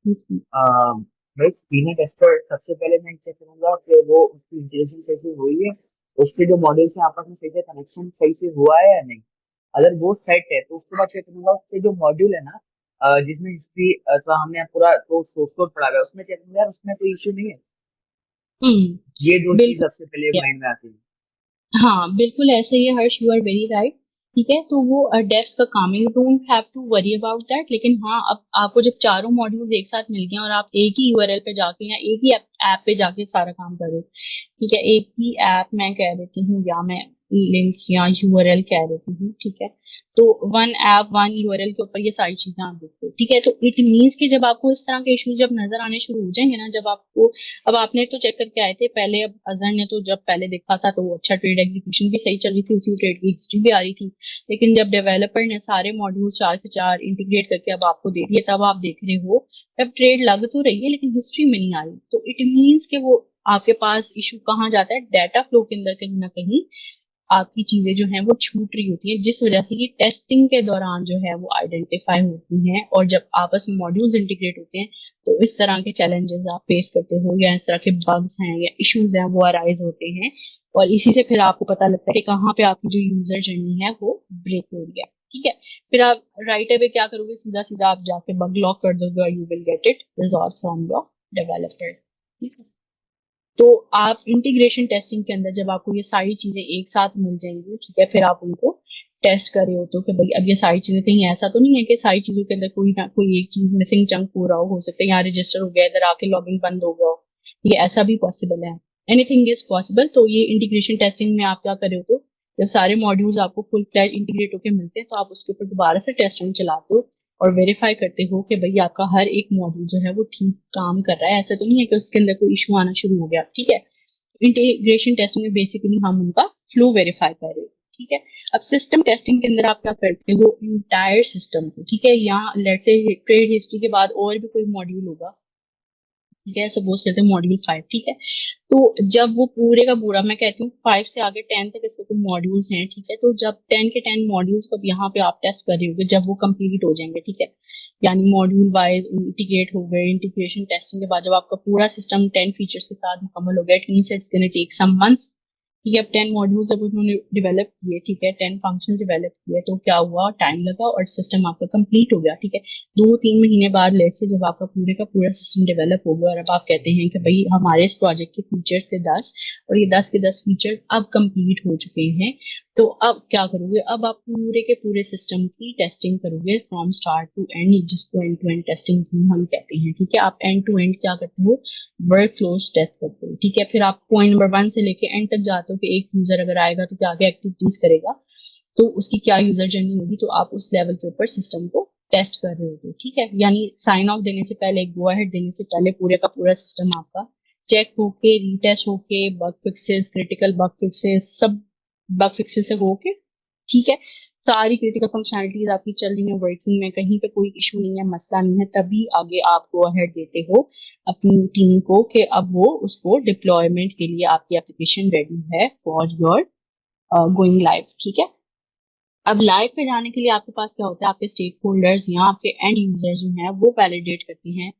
हम्म। मिस बीइंग टेस्टर, सबसे पहले मैं चेक करूंगा कि वो उसकी इंटीग्रेशन सही से हुई है, उसके जो मॉड्यूल्स हैं आपस में सही से कनेक्शन सही से हुआ है या नहीं। अगर वो सेट है तो उसके बाद चेक करूंगा उसके जो मॉड्यूल है ना, जिसमें हिस्ट्री तो हमने पूरा तो सोर्स कोड पढ़ा हुआ है, उसमें चेक करूंगा यार उसमें कोई इश्यू नहीं है। ये दो चीज बिल्कुल। सबसे पहले माइंड में आती है। हाँ बिल्कुल ऐसा ही है Harsh, you are very right. ठीक है, तो वो डेप्स का काम है, you don't have to worry about that. लेकिन हाँ, अब आपको जब चारों मॉड्यूल्स एक साथ मिल गए और आप एक ही यूआरएल पे जाके या एक ही ऐप पे जाके सारा काम करो, ठीक है, एक ही ऐप मैं कह देती हूँ या मैं लिंक या यूआरएल कह देती हूँ। ठीक है, तो वन ऐप वन यूआरएल के ऊपर ये सारी चीजें आप देखो। ठीक है, तो इट मीन्स कि जब आपको इस तरह के इश्यूज जब नजर आने शुरू हो जाएंगे ना, जब आपको, अब आपने तो चेक करके आए थे पहले, अब अजहर ने तो जब पहले देखा था तो वो अच्छा ट्रेड एग्जीक्यूशन भी सही चल रही थी, उसी ट्रेड की हिस्ट्री भी आ रही थी। लेकिन जब डेवलपर ने सारे मॉड्यूल चार के चार इंटीग्रेट करके अब आपको दे दिए, तब आप देख रहे हो अब ट्रेड लग तो रही है लेकिन हिस्ट्री में नहीं आ रही। तो इट मीन्स कि वो आपके पास इशू कहाँ जाता है, डाटा फ्लो के अंदर कहीं ना कहीं आपकी चीजें जो हैं वो छूट रही होती हैं, जिस वजह से ये टेस्टिंग के दौरान जो है वो आइडेंटिफाई होती हैं। और जब आपस में मॉड्यूल्स इंटीग्रेट होते हैं तो इस तरह के चैलेंजेस आप फेस करते हो, या इस तरह के बग्स हैं या इश्यूज हैं वो अराइज होते हैं। और इसी से फिर आपको पता लगता है कि कहाँ पे आपकी जो यूजर जर्नी है वो ब्रेक हो रही है। ठीक है, फिर आप राइट अवे क्या करोगे, सीधा सीधा आप जाके बग लॉक कर दोगे और you will get it resolve from your developer. ठीक है, तो आप इंटीग्रेशन टेस्टिंग के अंदर जब आपको ये सारी चीजें एक साथ मिल जाएंगी, ठीक है, फिर आप उनको टेस्ट कर रहे हो तो कि भाई अब ये सारी चीजें, कहीं ऐसा तो नहीं है कि सारी चीजों के अंदर कोई ना कोई एक चीज मिसिंग चंक हो रहा हो सकता है यहाँ रजिस्टर हो गया, इधर आके लॉगिन बंद हो गया हो। ये ऐसा भी पॉसिबल है, एनीथिंग इज पॉसिबल। तो ये इंटीग्रेशन टेस्टिंग में आप क्या कर रहे हो, तो जब सारे मॉड्यूल्स आपको फुल फ्लैश इंटीग्रेट होकर मिलते हैं तो आप उसके ऊपर दोबारा से टेस्ट रन चलाते हो और वेरीफाई करते हो कि भाई आपका हर एक मॉड्यूल जो है वो ठीक काम कर रहा है, ऐसा तो नहीं है कि उसके अंदर कोई इशू आना शुरू हो गया। ठीक है, इंटीग्रेशन टेस्टिंग में बेसिकली हम उनका फ्लो वेरीफाई कर रहे हैं। ठीक है, अब सिस्टम टेस्टिंग के अंदर आप क्या करते हो, इंटायर सिस्टम को, ठीक है, यहाँ लेट्स से ट्रेड हिस्ट्री के बाद और भी कोई मॉड्यूल होगा, ठीक है, सपोज करते हैं मॉड्यूल 5। ठीक है, तो जब वो पूरे का पूरा, मैं कहती हूँ 5 से आगे 10 तक इसके कुछ मॉड्यूल्स हैं, ठीक है, तो जब 10 के 10 मॉड्यूल्स को यहाँ पे आप टेस्ट कर रहे होगे, जब वो कंप्लीट हो जाएंगे, ठीक है, यानी मॉड्यूल वाइज इंटीग्रेट हो गए, इंटीग्रेशन टेस्टिंग के बाद जब आपका पूरा सिस्टम 10 फीचर्स के साथ मुकम्मल हो गया, it means it's gonna take some months. ठीक है, अब 10 मॉड्यूल जब उन्होंने डेवलप किए, ठीक है, 10 फंक्शन डेवलप किए, तो क्या हुआ, टाइम लगा और सिस्टम आपका कंप्लीट हो गया। ठीक है, 2-3 महीने बाद लेट से जब आपका पूरे का पूरा सिस्टम डेवलप हो गया और अब आप कहते हैं कि भाई हमारे इस प्रोजेक्ट के फीचर्स थे 10 और ये 10 के 10 फीचर्स अब कंप्लीट हो चुके हैं, तो अब क्या करोगे, अब आप पूरे के पूरे सिस्टम की टेस्टिंग करोगे फ्रॉम स्टार्ट टू एंड, जिसको एंड टू एंड टेस्टिंग हम कहते हैं। ठीक है, आप एंड टू एंड क्या करते हो, वर्क फ्लोज टेस्ट करते हो। ठीक है, फिर आप पॉइंट नंबर 1 से लेके एंड तक जाते हो कि एक यूजर अगर आएगा तो क्या आगे एक्टिविटीज करेगा, तो उसकी क्या यूजर जर्नी होगी, तो आप उस लेवल के ऊपर सिस्टम को टेस्ट कर रहे होगे। ठीक है, यानी साइन ऑफ देने से पहले, गो अहेड देने से पहले पूरे का पूरा सिस्टम आपका चेक होके, रीटेस्ट होके, bug fixes, critical bug fixes, सब बग फिक्सेस से होके, ठीक है, सारी क्रिटिकल फंक्शनलिटीज आपकी चल रही है वर्किंग में, कहीं पे कोई इशू नहीं है, मसला नहीं है, तभी आगे आप गो अहेड देते हो अपनी टीम को कि अब वो उसको डिप्लॉयमेंट के लिए आपकी एप्लीकेशन रेडी है फॉर योर गोइंग लाइव, ठीक है। अब लाइव पे जाने के लिए आपके पास क्या होता है, आपके स्टेक होल्डर्स या आपके एंड यूजर्स जो हैं वो वैलिडेट करते हैं,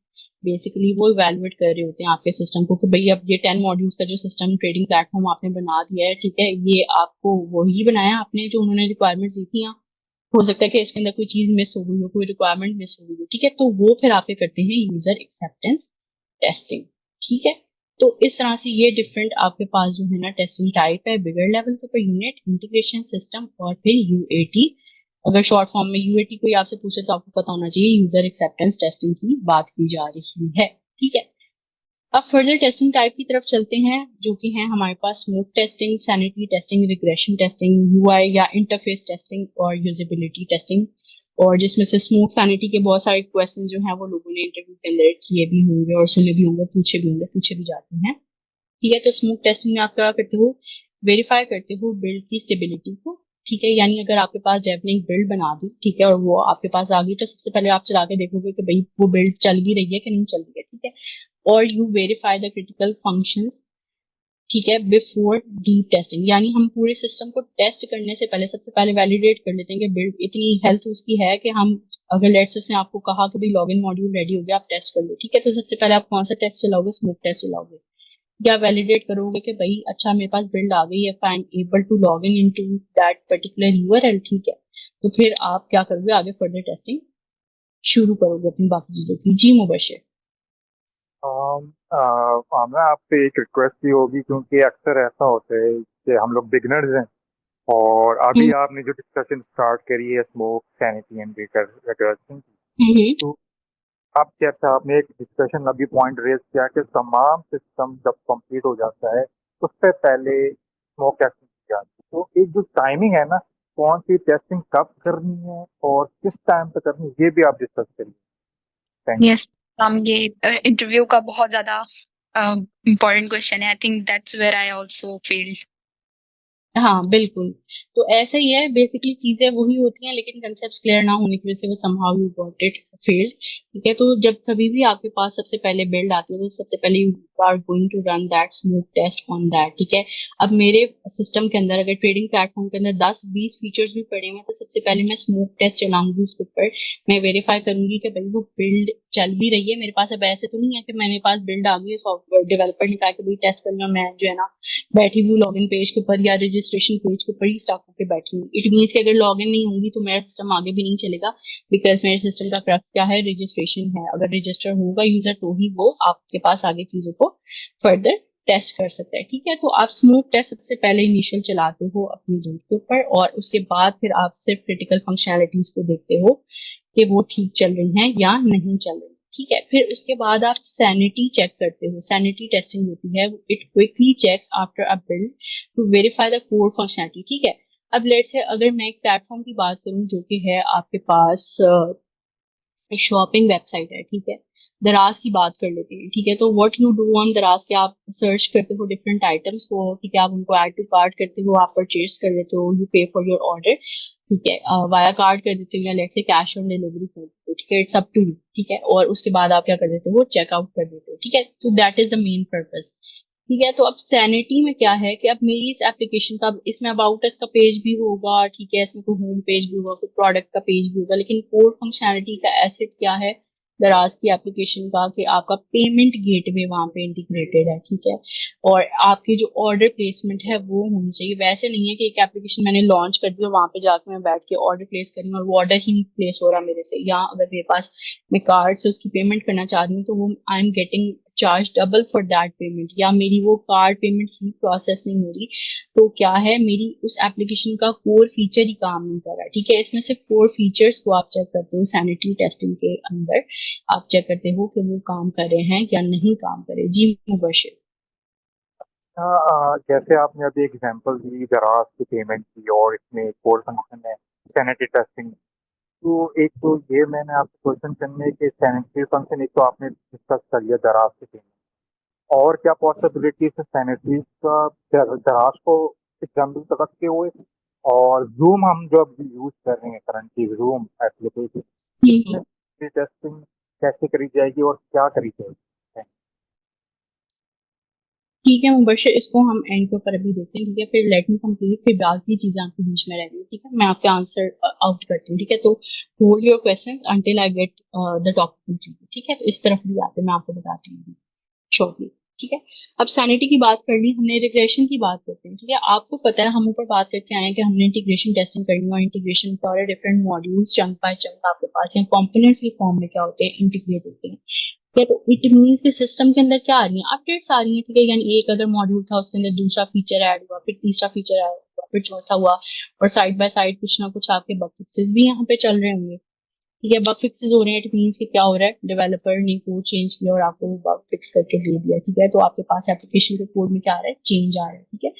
बेसिकली वो इवेलुएट कर रहे होते हैं आपके सिस्टम को कि भाई अब ये 10 मॉड्यूल्स का जो सिस्टम ट्रेडिंग प्लेटफॉर्म आपने बना दिया है, ठीक है, ये आपको वही बनाया आपने जो उन्होंने रिक्वायरमेंट्स दी थी, या हो सकता है कि इसके अंदर कोई चीज मिस हो गई हो, कोई रिक्वायरमेंट मिस हो गई हो, ठीक है, तो वो फिर आपके करते हैं यूजर एक्सेप्टेंस टेस्टिंग, ठीक है। तो इस तरह से ये डिफरेंट आपके पास जो है ना टेस्टिंग टाइप है, बिगर लेवल के ऊपर यूनिट, इंटीग्रेशन सिस्टम और फिर यूएटी। अगर शॉर्ट फॉर्म में यूएटी कोई आपसे पूछे तो आपको पता होना चाहिए यूजर एक्सेप्टेंस टेस्टिंग की बात की जा रही है, ठीक है। अब फर्दर टेस्टिंग टाइप की तरफ चलते हैं जो कि है हमारे पास smoke testing, sanity testing, regression testing, UI या इंटरफेस टेस्टिंग और यूजेबिलिटी टेस्टिंग। और जिसमें से स्मोक सैनिटी के बहुत सारे क्वेश्चंस जो हैं वो लोगों ने इंटरव्यू के अंदर किए भी होंगे और सुने भी होंगे, पूछे भी जाते हैं, ठीक है। तो स्मोक टेस्टिंग में आप क्या करते हो, वेरीफाई करते हो बिल्ड की स्टेबिलिटी को, ठीक है, यानी अगर आपके पास डेव ने एक बिल्ड बना दी, ठीक है, और वो आपके पास आ गई, तो सबसे पहले आप चला के देखोगे कि भाई वो बिल्ड चल भी रही है कि नहीं चल रही है, ठीक है। और you verify the critical functions, ठीक है, बिफोर डीप टेस्टिंग, यानी हम पूरे सिस्टम को टेस्ट करने से पहले सबसे पहले वैलिडेट कर लेते हैं कि बिल्ड इतनी हेल्थ उसकी है कि हम, अगर लेट्स उसने आपको कहा कि भाई लॉगिन मॉड्यूल रेडी हो गया आप टेस्ट कर लो, ठीक है, तो सबसे पहले आप कौन सा टेस्ट चलाओगे, स्मोक टेस्ट चलाओगे, या वैलिडेट करोगे कि भाई अच्छा मेरे पास बिल्ड आ गई है, I am able to log in into that particular URL, ठीक है, तो फिर आप क्या करोगे, आगे फर्दर टेस्टिंग शुरू करोगे अपनी बाकी चीजों की। जी मुबशर। मैं आपसे एक रिक्वेस्ट भी होगी क्योंकि अक्सर ऐसा होता है कि हम लोग बिगनर्स हैं और अभी हम्म आपने जो डिस्कशन स्टार्ट करी है स्मोक सैनिटी एंड रिग्रेशन की, हम्म तो अब जैसा आपने एक डिस्कशन अभी पॉइंट रेज किया कि तमाम सिस्टम जब कंप्लीट हो जाता है उससे पहले स्मोक टेस्टिंग की जाती है, तो एक जो टाइमिंग है ना, कौन सी टेस्टिंग कब करनी है और किस टाइम पे करनी है, ये भी आप डिस्कस करिए। थैंक यस हम ये इंटरव्यू का बहुत ज्यादा इम्पोर्टेंट क्वेश्चन है। I think that's where I also field. हाँ बिल्कुल, तो ऐसा ही है, बेसिकली चीजें वही होती हैं लेकिन कंसेप्ट क्लियर ना होने की वजह से वो somehow you got it failed, ठीक है। तो जब कभी भी आपके पास सबसे पहले बिल्ड आती है तो सबसे पहले you are going to run that smooth test on that, ठीक है। अब मेरे सिस्टम के अंदर अगर ट्रेडिंग प्लेटफॉर्म के अंदर 10-20 फीचर्स भी पड़े हुए हैं तो सबसे पहले मैं स्मूथ टेस्ट चलाऊंगी उसके ऊपर, मैं वेरीफाई करूंगी कि भाई वो बिल्ड चल भी रही है मेरे पास। अब ऐसे तो नहीं है कि मेरे पास बिल्ड आ गई है, सॉफ्टवेयर डेवलपर ने कहा कि भाई टेस्ट करना, मैं जो है ना बैठी हुई लॉगिन पेज के ऊपर या रजिस्ट्रेशन पेज के ऊपर ही स्टक होकर बैठी हूँ, इट मीन्स कि अगर लॉगिन नहीं होंगी तो मेरा सिस्टम आगे भी नहीं चलेगा, बिकॉज मेरे सिस्टम का क्रक्स क्या है, रजिस्ट्रेशन है, अगर रजिस्टर होगा यूजर तो ही वो आपके पास आगे चीजों को फर्दर टेस्ट कर सकता है, ठीक है। तो आप स्मूथ टेस्ट सबसे पहले इनिशियल चलाते हो अपनी बिल्ड के ऊपर और उसके बाद फिर आप सिर्फ क्रिटिकल फंक्शनैलिटीज को देखते हो कि वो ठीक चल रही हैं या नहीं चल रही, ठीक है। फिर उसके बाद आप सैनिटी चेक करते हो, सैनिटी टेस्टिंग होती है, it quickly checks after a build to verify the core functionality, ठीक है। अब लेट्स से अगर मैं एक प्लेटफॉर्म की बात करूं जो कि है आपके पास शॉपिंग वेबसाइट है, ठीक है, दराज की बात कर लेते हैं, ठीक है। तो व्हाट यू डू ऑन दराज के आप सर्च करते हो डिफरेंट आइटम्स को, ठीक है, आप उनको ऐड टू कार्ट करते हो, आप परचेज कर लेते हो, यू पे फॉर योर ऑर्डर, ठीक है, वाया कार्ड कर देते हो या let's say cash on delivery कर देते हो, ठीक है, इट्स अप टू यू, ठीक है। और उसके बाद आप क्या कर देते हो, चेकआउट कर देते हो, ठीक है। तो that is the main purpose, ठीक है। तो अब सैनिटी में क्या है कि अब मेरी इस एप्लीकेशन का, इसमें अबाउट अस का पेज भी होगा, ठीक है, इसमें कोई होम पेज भी होगा, कोई प्रोडक्ट का पेज भी होगा, लेकिन कोर फंक्शनैलिटी का एसेट क्या है दराज की एप्लीकेशन का, कि आपका पेमेंट गेटवे वहां पे इंटीग्रेटेड है, ठीक है। और आपकी जो ऑर्डर प्लेसमेंट है वो होनी चाहिए, वैसे नहीं है कि एक एप्लीकेशन मैंने लॉन्च कर दी और वहां पे जाके मैं बैठ के ऑर्डर प्लेस करी और वो ऑर्डर ही प्लेस हो रहा मेरे से, या अगर मेरे पास मैं कार्ड से उसकी पेमेंट करना चाह रही हूँ तो वो I am getting charge double for that payment, या मेरी वो कार्ड पेमेंट ही प्रोसेस नहीं हो रही, तो क्या है, मेरी उस एप्लीकेशन का कोर फीचर ही काम नहीं कर रहा, ठीक है। इसमें से कोर फीचर्स को आप चेक करते हो सैनिटरी टेस्टिंग के अंदर, आप चेक करते हो कि वो काम कर रहे हैं या नहीं काम कर रहे। जी मुबशिर। जैसे आपने अभी एग्जांपल दी दराज की पेमेंट की और इसमें एक और फंक्शन है सैनिटरी टेस्टिंग, तो एक तो ये मैंने आपसे क्वेश्चन करने के सैनिटरी फंक्शन एक तो आपने डिस्कस कर लिया दराज की पेमेंट, और क्या पॉसिबिलिटीज है सैनिटरीज का दराज को एग्जाम्पल पे रखते हुए, और जूम हम जो अभी यूज कर रहे हैं करंटली, जूम एप्लीकेशन, इसमें टेस्टिंग कैसे करी जाएगी और क्या करी जाएगी? ठीक है मुबशर, इसको हम एंड के ऊपर अभी देखते हैं, ठीक है। फिर लेट मी कंप्लीट, फिर बाकी चीजें आपके बीच में रह गई, ठीक है। मैं आपके आंसर आउट करती हूँ, ठीक है। तो hold your question until I get the topic complete, ठीक है। तो इस तरफ भी आते हैं, मैं आपको बताती हूँ शॉर्टली, ठीक है। अब सैनिटी की बात कर ली हमने, रिग्रेशन की बात करते हैं, ठीक है। आपको पता है हम ऊपर बात करके आए हैं कि हमने इंटीग्रेशन टेस्टिंग करनी है, और इंटीग्रेशन का different modules chunk by chunk आपके पास हैं, कंपोनेंट्स के फॉर्म में क्या होते हैं, इंटीग्रेट होते हैं, ठीक है। तो इट मीन्स के सिस्टम के अंदर क्या आ रही है, अपडेट्स आ रही है, ठीक है। यानी एक अगर मॉड्यूल था उसके अंदर दूसरा फीचर ऐड हुआ, फिर तीसरा फीचर ऐड हुआ, फिर चौथा हुआ, और साइड बाय साइड कुछ ना कुछ आपके बग फिक्सेस भी यहाँ पे चल रहे होंगे, ठीक है। बग फिक्सेस हो रहे हैं, इट मीन्स कि क्या हो रहा है, डेवलपर ने कोड चेंज किया और आपको वो बग फिक्स करके दे दिया, ठीक है। तो आपके पास एप्लीकेशन के कोड में क्या आ रहा है, चेंज आ रहा है, ठीक है।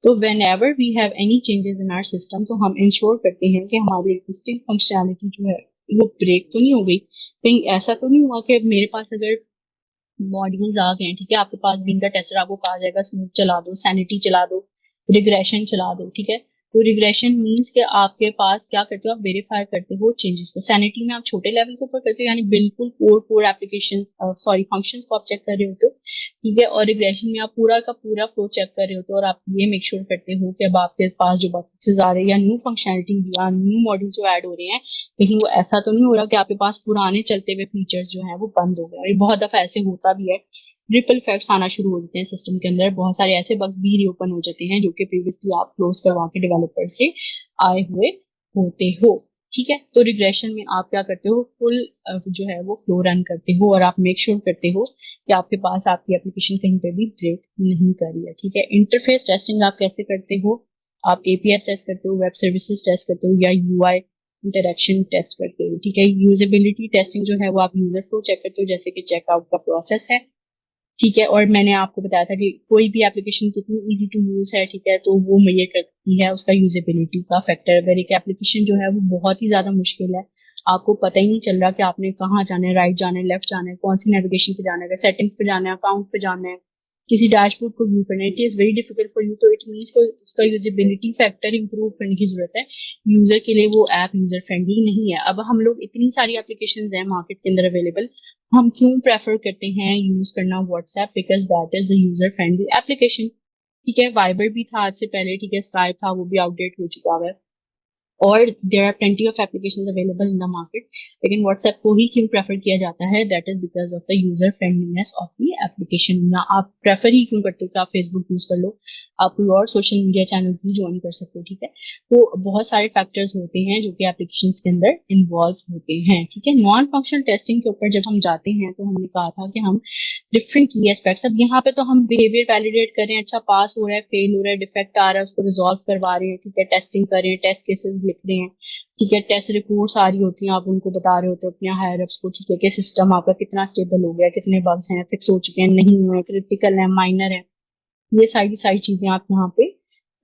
तो whenever we have any changes in our system, तो हम इंश्योर करते हैं कि हमारी एग्जिस्टिंग फंक्शनैलिटी जो है वो ब्रेक तो नहीं हो गई, कहीं ऐसा तो नहीं हुआ कि मेरे पास अगर मॉड्यूल्स आ गए हैं, ठीक है, आपके पास भी इनका टेस्टर आपको कहा जाएगा स्मूथ चला दो, सैनिटी चला दो, रिग्रेशन चला दो, ठीक है। तो रिग्रेशन मींस कि आपके पास क्या करते हो, आप वेरीफाई करते हो चेंजेस को। सैनिटी में आप छोटे लेवल के ऊपर करते हो, यानी बिल्कुल core core application sorry functions को आप चेक कर रहे होते हो, ठीक है। और रिग्रेशन में आप पूरा का पूरा फ्लो चेक कर रहे होते हो, और आप ये मेक श्योर करते हो कि अब आपके पास जो बग्स आ रहे हैं या न्यू फंक्शनलिटी या न्यू मॉड्यूल जो ऐड हो रहे हैं, कहीं वो ऐसा तो नहीं हो रहा कि आपके पास पुराने चलते हुए फीचर्स जो हैं वो बंद हो गए। और ये बहुत दफा ऐसे होता भी है, रिपल इफेक्ट्स आना शुरू हो जाते हैं सिस्टम के अंदर, बहुत सारे ऐसे बग्स भी रीओपन हो जाते हैं जो कि प्रीवियसली आप क्लोज करवा के डेवलपर से आए हुए होते हो, ठीक है। तो रिग्रेशन में आप क्या करते हो, फुल जो है वो फ्लो रन करते हो, और आप मेक श्योर करते हो कि आपके पास आपकी एप्लीकेशन कहीं पे भी ब्रेक नहीं कर रही है, ठीक है। इंटरफेस टेस्टिंग आप कैसे करते हो, आप एपीएस टेस्ट करते हो, वेब सर्विसेज टेस्ट करते हो, या यूआई इंटरेक्शन टेस्ट करते हो, ठीक है। यूजेबिलिटी टेस्टिंग जो है वो आप यूजर फ्लो चेक करते हो, जैसे कि चेकआउट का प्रोसेस है, ठीक है। और मैंने आपको बताया था कि कोई भी एप्लीकेशन कितनी इजी टू यूज है, ठीक है, तो वो मेजर करती है उसका यूजेबिलिटी का फैक्टर। अगर एक एप्लीकेशन जो है वो बहुत ही ज्यादा मुश्किल है, आपको पता ही नहीं चल रहा कि आपने कहाँ जाना है, राइट जाना है, लेफ्ट जाना है, कौन सी नेविगेशन पे जाना है, सेटिंग्स पे जाना है, अकाउंट पे जाना है, किसी डैशबोर्ड को व्यू करना है, it is very difficult for you, तो इट मीन्स को उसका यूजेबिलिटी फैक्टर इंप्रूव करने की जरूरत है। यूजर के लिए वो ऐप यूजर फ्रेंडली नहीं है। अब हम लोग, इतनी सारी एप्लीकेशन है मार्केट के अंदर अवेलेबल, हम क्यों प्रेफर करते हैं यूज करना WhatsApp, because that is the user friendly application, ठीक है। वाइबर भी था आज से पहले, ठीक है, स्काइप था, वो भी आउटडेट हो चुका है, और there are plenty of applications available in the market, लेकिन व्हाट्सएप को ही क्यों प्रेफर किया जाता है, that is because of the user friendliness of the application. ना आप प्रेफर ही क्यों करते हो कि आप फेसबुक यूज कर लो, आप कोई और सोशल मीडिया चैनल भी ज्वाइन कर सकते हो, ठीक है। तो बहुत सारे फैक्टर्स होते हैं जो कि एप्लीकेशन के अंदर इन्वॉल्व होते हैं, ठीक है। नॉन फंक्शनल टेस्टिंग के ऊपर जब हम जाते हैं तो हमने कहा था कि हम डिफरेंट की एस्पेक्ट्स, अब यहाँ पे तो हम बिहेवियर वैलिडेट कर रहे हैं, अच्छा पास हो रहा है, फेल हो रहा है, डिफेक्ट आ रहा है, उसको रिजॉल्व करवा रहे हैं, ठीक है, टेस्टिंग कर रहे हैं, टेस्ट केसेस लिख रहे हैं, ठीक है, टेस्ट रिपोर्ट्स आ रही होती हैं, आप उनको बता रहे होते हो अपने हायर अप्स को, ठीक है, कि सिस्टम आपका कितना स्टेबल हो गया, कितने बग्स हैं, फिक्स हो चुके हैं, नहीं हुए, क्रिटिकल है, माइनर है, ये सारी सारी चीजें आप यहाँ पे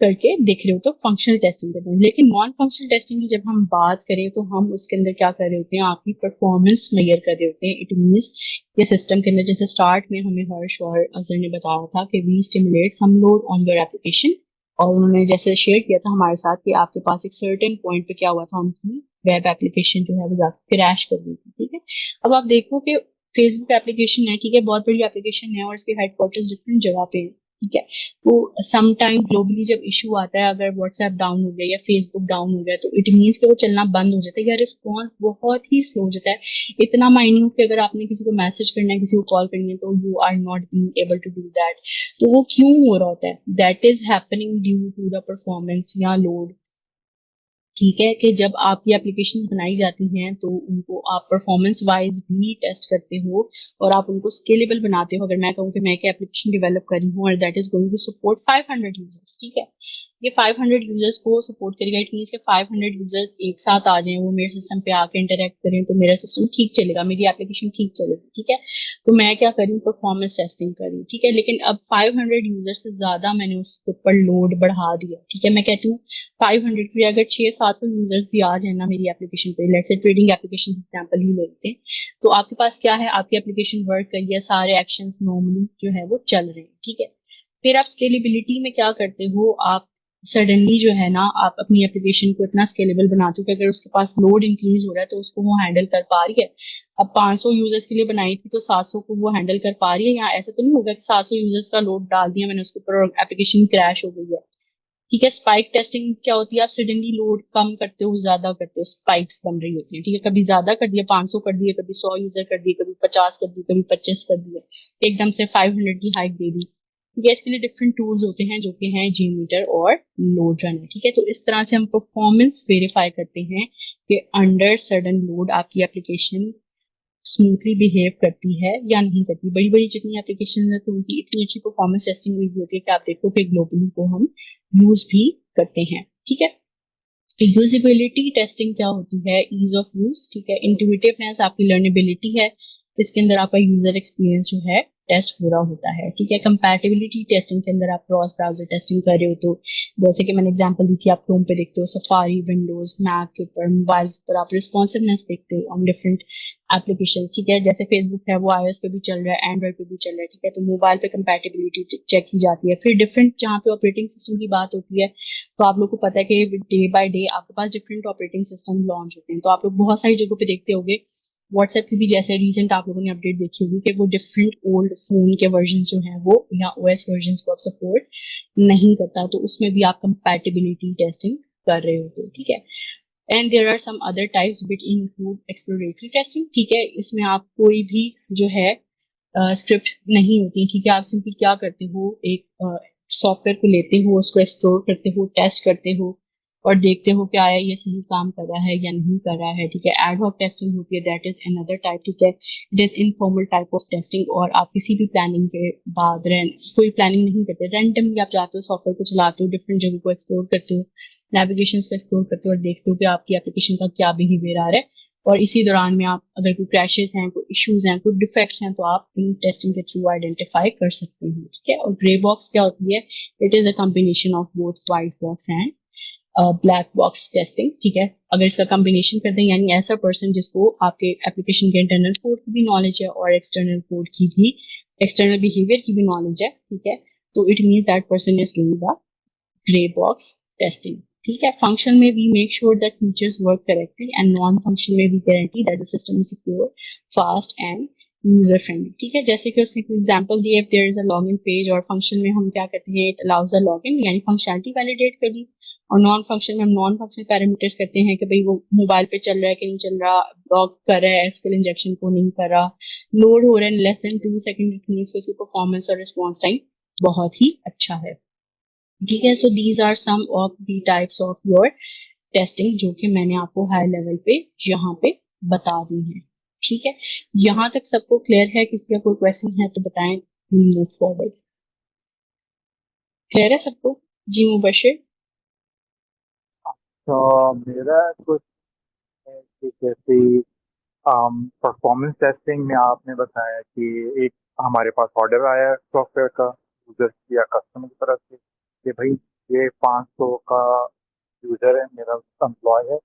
करके देख रहे हो, तो फंक्शनल टेस्टिंग करते हैं। लेकिन नॉन फंक्शनल टेस्टिंग की जब हम बात करें तो हम उसके अंदर क्या कर रहे होते हैं, आपकी परफॉर्मेंस मेजर कर रहे होते हैं। इट मीन्स ये सिस्टम के अंदर, जैसे स्टार्ट में हमें हर्ष और अजहर ने बताया था कि we stimulate some load on your application, और उन्होंने जैसे शेयर किया था हमारे साथ कि आपके पास एक सर्टेन पॉइंट पे क्या हुआ था, उनकी वेब एप्लीकेशन जो है वो जाकर क्रैश कर गई थी, ठीक है। अब आप देखो कि फेसबुक एप्लीकेशन है, ठीक है, बहुत बड़ी एप्लीकेशन है, और इसके हेडक्वार्टर्स डिफरेंट जगह पे है, ठीक है। तो सम टाइम ग्लोबली जब इशू आता है, अगर व्हाट्सएप डाउन हो गया या फेसबुक डाउन हो गया, तो इट मीन्स कि वो चलना बंद हो जाता है या रिस्पॉन्स बहुत ही स्लो हो जाता है, इतना माइन्यूट कि अगर आपने किसी को मैसेज करना है, किसी को कॉल करनी है, तो you are not being able to do that. तो वो क्यों हो रहा होता है, that is happening due to the performance या लोड, ठीक है। कि जब आपकी एप्लीकेशन बनाई जाती हैं तो उनको आप परफॉर्मेंस वाइज भी टेस्ट करते हो, और आप उनको स्केलेबल बनाते हो। अगर मैं कहूँ कि मैं एक एप्लीकेशन डेवलप करी हूँ और that is going to support 500 users, ठीक है, ये 500 यूजर्स को सपोर्ट करेगा। इट मीन्स के 500 यूजर्स एक साथ आ जाएं, वो मेरे सिस्टम पे आके इंटरेक्ट करें तो मेरा सिस्टम ठीक चलेगा, मेरी एप्लीकेशन ठीक चलेगी, ठीक है। तो मैं क्या करूँ, परफॉर्मेंस टेस्टिंग करूँ, ठीक है। लेकिन अब 500 यूजर से ज्यादा मैंने उसके ऊपर लोड बढ़ा दिया, ठीक है। मैं कहती हूँ 500 की अगर 600-700 यूजर्स भी आ जाए ना मेरी एप्लीकेशन पे, let's say trading application example ही लेते हैं, तो आपके पास क्या है, आपकी एप्लीकेशन वर्क कर रही है, सारे एक्शंस नॉर्मली जो है वो चल रहे हैं, ठीक है। फिर आप स्केलेबिलिटी में क्या करते हो, आप सडनली जो है ना, आप अपनी एप्लीकेशन को इतना स्केलेबल बनाते हो कि अगर उसके पास लोड इंक्रीज हो रहा है तो उसको वो हैंडल कर पा रही है। अब 500 यूजर्स के लिए बनाई थी तो 700 को वो हैंडल कर पा रही है, या ऐसा तो नहीं होगा कि 700 यूजर्स का लोड डाल दिया मैंने उसके ऊपर और एप्लीकेशन क्रैश हो गई है, ठीक है। स्पाइक टेस्टिंग क्या होती है, आप सडनली लोड कम करते हो, ज्यादा करते हो, स्पाइक्स बन रही होती है, ठीक है। कभी ज्यादा कर दिया, 500 कर दिए, कभी 100 यूजर कर दिए, कभी 50 कर दिए, कभी 25 कर दिए, एकदम से 500 की हाइक दे दी, ठीक है। इसके लिए डिफरेंट टूल्स होते हैं जो कि हैं जीमीटर और लोड रनर, ठीक है। तो इस तरह से हम परफॉर्मेंस वेरीफाई करते हैं कि अंडर सडन लोड आपकी एप्लीकेशन स्मूथली बिहेव करती है या नहीं करती। बड़ी बड़ी जितनी एप्लीकेशन है तो उनकी इतनी अच्छी परफॉर्मेंस टेस्टिंग हुई होती है कि आप देखो कि ग्लोबली को हम यूज भी करते हैं, ठीक है। यूजिबिलिटी टेस्टिंग क्या होती है, ईज ऑफ यूज, ठीक है। इंट्यूटिवनेस आपकी लर्नेबिलिटी है, इसके अंदर आपका यूजर एक्सपीरियंस जो है टेस्ट हो रहा होता है, ठीक है। कंपैटिबिलिटी टेस्टिंग के अंदर आप क्रॉस ब्राउजर टेस्टिंग कर रहे हो, तो जैसे कि मैंने एग्जांपल दी थी, आप क्रोम पे देखते हो, सफारी, विंडोज, मैक के ऊपर, मोबाइल के ऊपर आप रिस्पॉन्सिवनेस देखते हो ऑन डिफरेंट एप्लीकेशन, ठीक है। जैसे फेसबुक है वो iOS पे भी चल रहा है, एंड्रॉइड पे भी चल रहा है, ठीक है। तो मोबाइल पे कंपैटिबिलिटी चेक की जाती है। फिर डिफरेंट जहाँ पे ऑपरेटिंग सिस्टम की बात होती है, तो आप लोग को पता है कि डे बाय डे आपके पास डिफरेंट ऑपरेटिंग सिस्टम लॉन्च होते हैं, तो आप लोग बहुत सारी जगहों पे देखते होंगे। व्हाट्सएप की भी जैसे रिसेंट आप लोगों ने अपडेट देखी होगी कि वो डिफरेंट ओल्ड फोन के वर्जन जो हैं वो, या ओएस वर्जन को आप सपोर्ट नहीं करता, तो उसमें भी आप कंपैटिबिलिटी टेस्टिंग कर रहे होते हो, ठीक है। And there are some other types which include exploratory testing, ठीक है। इसमें आप कोई भी जो है स्क्रिप्ट नहीं होती, ठीक है। आप सिंपली क्या करते हो, एक सॉफ्टवेयर को लेते हो, उसको एक्सप्लोर करते हो, टेस्ट करते हो और देखते हो कि आया ये सही काम कर रहा है या नहीं कर रहा है, ठीक है। एडहॉक टेस्टिंग होती है, दैट इज अनदर टाइप, ठीक है। It is informal type of testing, और आप किसी भी प्लानिंग के बाद कोई प्लानिंग नहीं करते, रैंडमली आप जाते हो, सॉफ्टवेयर को चलाते हो, डिफरेंट जगह को एक्सप्लोर करते हो, नेविगेशन को एक्सप्लोर करते हो और देखते हो कि आपकी एप्लीकेशन का क्या बिहेवियर आ रहा है। और इसी दौरान में आप अगर कोई क्रैशेस हैं, कोई इश्यूज हैं, कोई डिफेक्ट्स हैं, तो आप इन टेस्टिंग के थ्रू आइडेंटिफाई कर सकते हैं, ठीक है। और ग्रे बॉक्स क्या होती है, it is a combination of both white box and black box testing, ठीक है। अगर इसका कॉम्बिनेशन कर दें, यानी ऐसा पर्सन जिसको आपके एप्लीकेशन के इंटरनल कोड की भी नॉलेज है और एक्सटर्नल कोड की भी, एक्सटर्नल बिहेवियर की भी नॉलेज है, ठीक है, तो it mean that person is doing the grey box testing, ठीक है। फंक्शन में we make sure that features work correctly, and non function में we guarantee that the system is secure, fast and user friendly, ठीक है। जैसे कि उसने example दिए, if there is a login page, और फंक्शन में हम क्या करते हैं, इट अलाउज द लॉगिन, यानी फंक्शनलिटी वैलिडेट कर दी। और नॉन फंक्शन में हम नॉन फंक्शनल पैरामीटर्स करते हैं कि भाई वो मोबाइल पे चल रहा है कि नहीं चल रहा, लॉग कर रहा है एसक्यूएल इंजेक्शन को नहीं कर रहा, लोड हो रहा है less than 2 second, it means उसकी परफॉर्मेंस और रिस्पांस टाइम बहुत ही अच्छा है, ठीक है। So these are some of the types of your testing जो कि मैंने आपको हाई लेवल पे यहाँ पे बता दी है, ठीक है। यहाँ तक सबको क्लियर है, किसी का कोई क्वेश्चन है तो बताएं, मूव फॉरवर्ड। क्लियर है सबको? जी मुबशिर। तो मेरा कुछ है कि जैसे परफॉर्मेंस टेस्टिंग में आपने बताया कि एक हमारे पास ऑर्डर आया सॉफ्टवेयर का यूजर या कस्टमर की तरफ से कि भाई ये 500 का यूजर है, मेरा एम्प्लॉय है,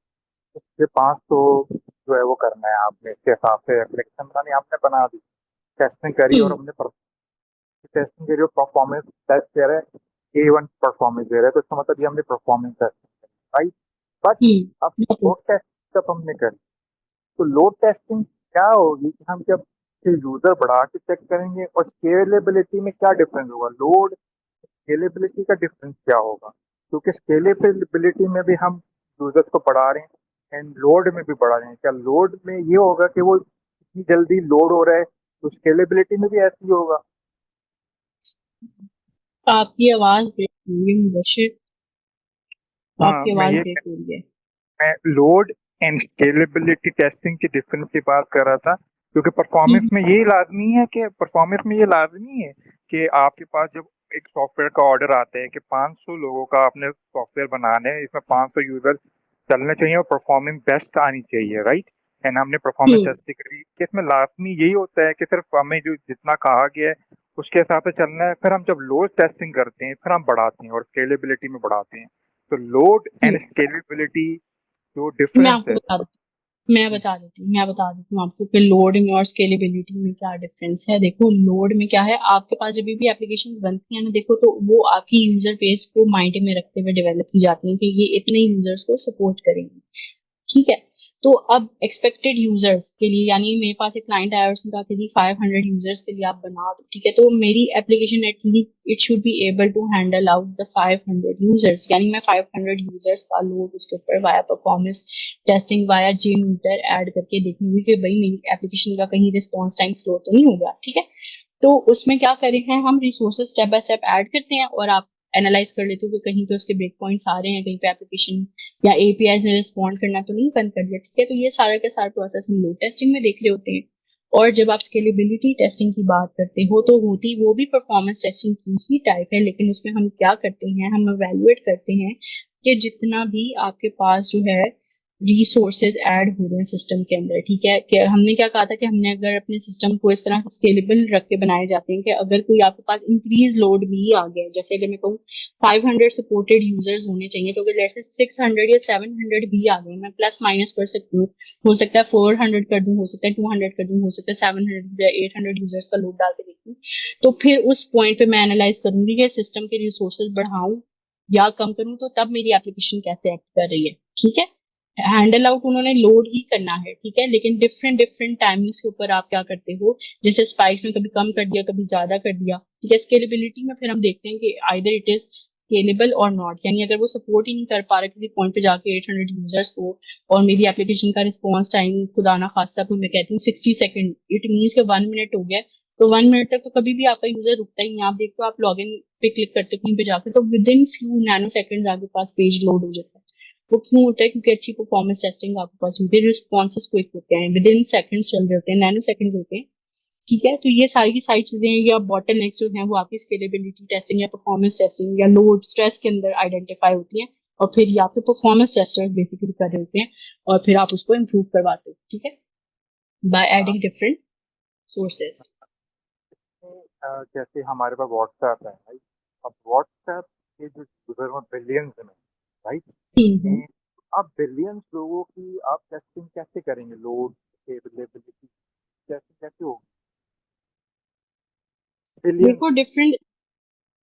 इसके 500 जो है वो करना है, आपने इसके हिसाब से एप्लीकेशन बनानी, आपने बना दी, टेस्टिंग करी और हमने टेस्टिंग करी और परफॉर्मेंस टेस्ट कह रहे हैं A1 परफॉर्मेंस दे रहे हैं, तो इसका मतलब ये हमने परफॉर्मेंस टेस्टिंग करी, राइट। बट अब बिल्कुल। लोड टेस्ट जब हमने करी, तो लोड टेस्टिंग क्या होगी कि हम जब यूजर बढ़ा के चेक करेंगे, और स्केलेबिलिटी में क्या डिफरेंस होगा, लोड स्केलेबिलिटी का डिफरेंस क्या होगा, क्योंकि स्केलेबिलिटी में भी हम यूजर्स को बढ़ा रहे हैं एंड लोड में भी बढ़ा रहे हैं, क्या लोड में ये होगा कि वो इतनी जल्दी लोड हो रहा है, तो स्केलेबिलिटी में भी ऐसे ही होगा। आपकी आवाज ब्रेक हो रही है मुबशिर, हाँ, आपकी आवाज ब्रेक हो रही है। मैं लोड एंड स्केलेबिलिटी टेस्टिंग की डिफरेंस की बात कर रहा था, क्योंकि परफॉर्मेंस में ये लाजमी है कि आपके पास जब एक सॉफ्टवेयर का ऑर्डर आता है कि 500 लोगों का आपने सॉफ्टवेयर बनाना है, इसमें 500 यूजर चलने चाहिए और परफॉर्मिंग बेस्ट आनी चाहिए, राइट। एंड हमने परफॉर्मेंस हम्म टेस्टिंग करी कि इसमें लाजमी यही होता है कि सिर्फ हमें जो जितना कहा गया है उसके हिसाब से चलना है। फिर हम जब लोड टेस्टिंग करते हैं फिर हम बढ़ाते हैं और स्केलेबिलिटी में बढ़ाते हैं। तो लोड एंड हम्म स्केलेबिलिटी जो मैं डिफरेंस आपको है। बता मैं बता देती हूँ आपको कि लोड में और स्केलेबिलिटी में क्या डिफरेंस है। देखो लोड में क्या है, आपके पास जब भी एप्लीकेशंस बनती है ना, देखो तो वो आपकी यूजर बेस को माइंड में रखते हुए डेवलप की जाती है कि ये इतने यूजर्स को सपोर्ट करेंगे, ठीक है। तो अब एक्सपेक्टेड यूजर्स के लिए, यानी मेरे पास एक क्लाइंट आया और उसने कहा कि जी 500 यूजर्स के लिए आप बना दो, ठीक है। तो मेरी application at least it should be able to handle out the 500 users, यानी मैं 500 यूजर्स का लोड उसके ऊपर via performance testing via JMeter add करके देखूंगी कि भाई मेरी एप्लीकेशन का कहीं रिस्पॉन्स टाइम स्लो तो नहीं हो गया, ठीक है। तो उसमें क्या करें हैं हम, resources step by step add करते हैं और आप एनालाइज कर लेते हो कि कहीं पे उसके ब्रेक पॉइंट्स आ रहे हैं, कहीं पे एप्लीकेशन या एपीआई ने रिस्पॉन्ड करना तो नहीं बंद कर दिया, ठीक है। तो ये सारा का सारा प्रोसेस हम लोड टेस्टिंग में देख रहे होते हैं। और जब आप स्केलेबिलिटी टेस्टिंग की बात करते हो तो होती वो भी परफॉर्मेंस टेस्टिंग की ही टाइप है, लेकिन उसमें हम क्या करते हैं, हम एवेलुएट करते हैं कि जितना भी आपके पास जो है रिसोर्सेज ऐड हो रहे हैं सिस्टम के अंदर, ठीक है। कि हमने क्या कहा था कि हमने अगर अपने सिस्टम को इस तरह स्केलेबल रख के बनाए जाते हैं कि अगर कोई आपके पास इंक्रीज लोड भी आ गया है, जैसे अगर मैं कहूँ 500 सपोर्टेड यूजर्स होने चाहिए, तो अगर जैसे 600 या 700 भी आ गए, मैं प्लस माइनस कर सकती हूँ। हो सकता है 400 कर दूं, हो सकता है 200 कर दूं, हो सकता है 700 या 800 यूजर्स का लोड डाल के देखूं। तो फिर उस पॉइंट पे मैं एनालाइज करूंगी कि सिस्टम के रिसोर्सेज बढ़ाऊं या कम करूं, तो तब मेरी एप्लीकेशन कैसे एक्ट कर रही है, ठीक है। हैंडल आउट उन्होंने लोड ही करना है, ठीक है, लेकिन डिफरेंट डिफरेंट टाइमिंग्स के ऊपर आप क्या करते हो, जैसे स्पाइक्स में कभी कम कर दिया कभी ज्यादा कर दिया, ठीक है। स्केलेबिलिटी में फिर हम देखते हैं कि आइदर इट इज स्केलेबल और नॉट, यानी अगर वो सपोर्ट ही नहीं कर पा रहा किसी पॉइंट पे जाके 800 यूजर्स को, और मेरी एप्लीकेशन का रिस्पॉन्स टाइम खुदा ना खास्ता तो मैं कहती हूँ 60 सेकंड, इट मीन्स के 1 मिनट हो गया, तो 1 मिनट तक तो कभी भी आपका यूजर रुकता ही नहीं। आप देखो आप लॉग इन पे क्लिक करते हो कहीं पे जाकर, तो with in few nano second आपके पास पेज लोड हो जाता है। वो क्यों होता है, क्योंकि अच्छी परफॉर्मेंस टेस्टिंग आपके पास होती है, रिस्पॉन्सेस क्विक होते हैं, विद इन सेकंड्स चल रहे होते हैं, नैनो सेकंड्स होते हैं, ठीक है। तो ये सारी की सारी चीजें या बॉटलनेक्स जो हैं वो आपकी स्केलेबिलिटी टेस्टिंग या परफॉर्मेंस टेस्टिंग या लोड स्ट्रेस के अंदर आइडेंटिफाई होती हैं, और फिर ये आपके परफॉर्मेंस टेस्टर्स बेसिकली कर रहे होते हैं, और फिर आप उसको इम्प्रूव करवाते हो, ठीक है, बाय एडिंग डिफरेंट सोर्सेज। जैसे हमारे पास व्हाट्सएप है, राइट। अब व्हाट्सएप के जो यूजर में बिलियंस में, राइट। आप बिलियंस लोगों की आप टेस्टिंग कैसे करेंगे, लोड स्केलेबिलिटी कैसे कैसे होगी बिलियंस। देखो डिफरेंट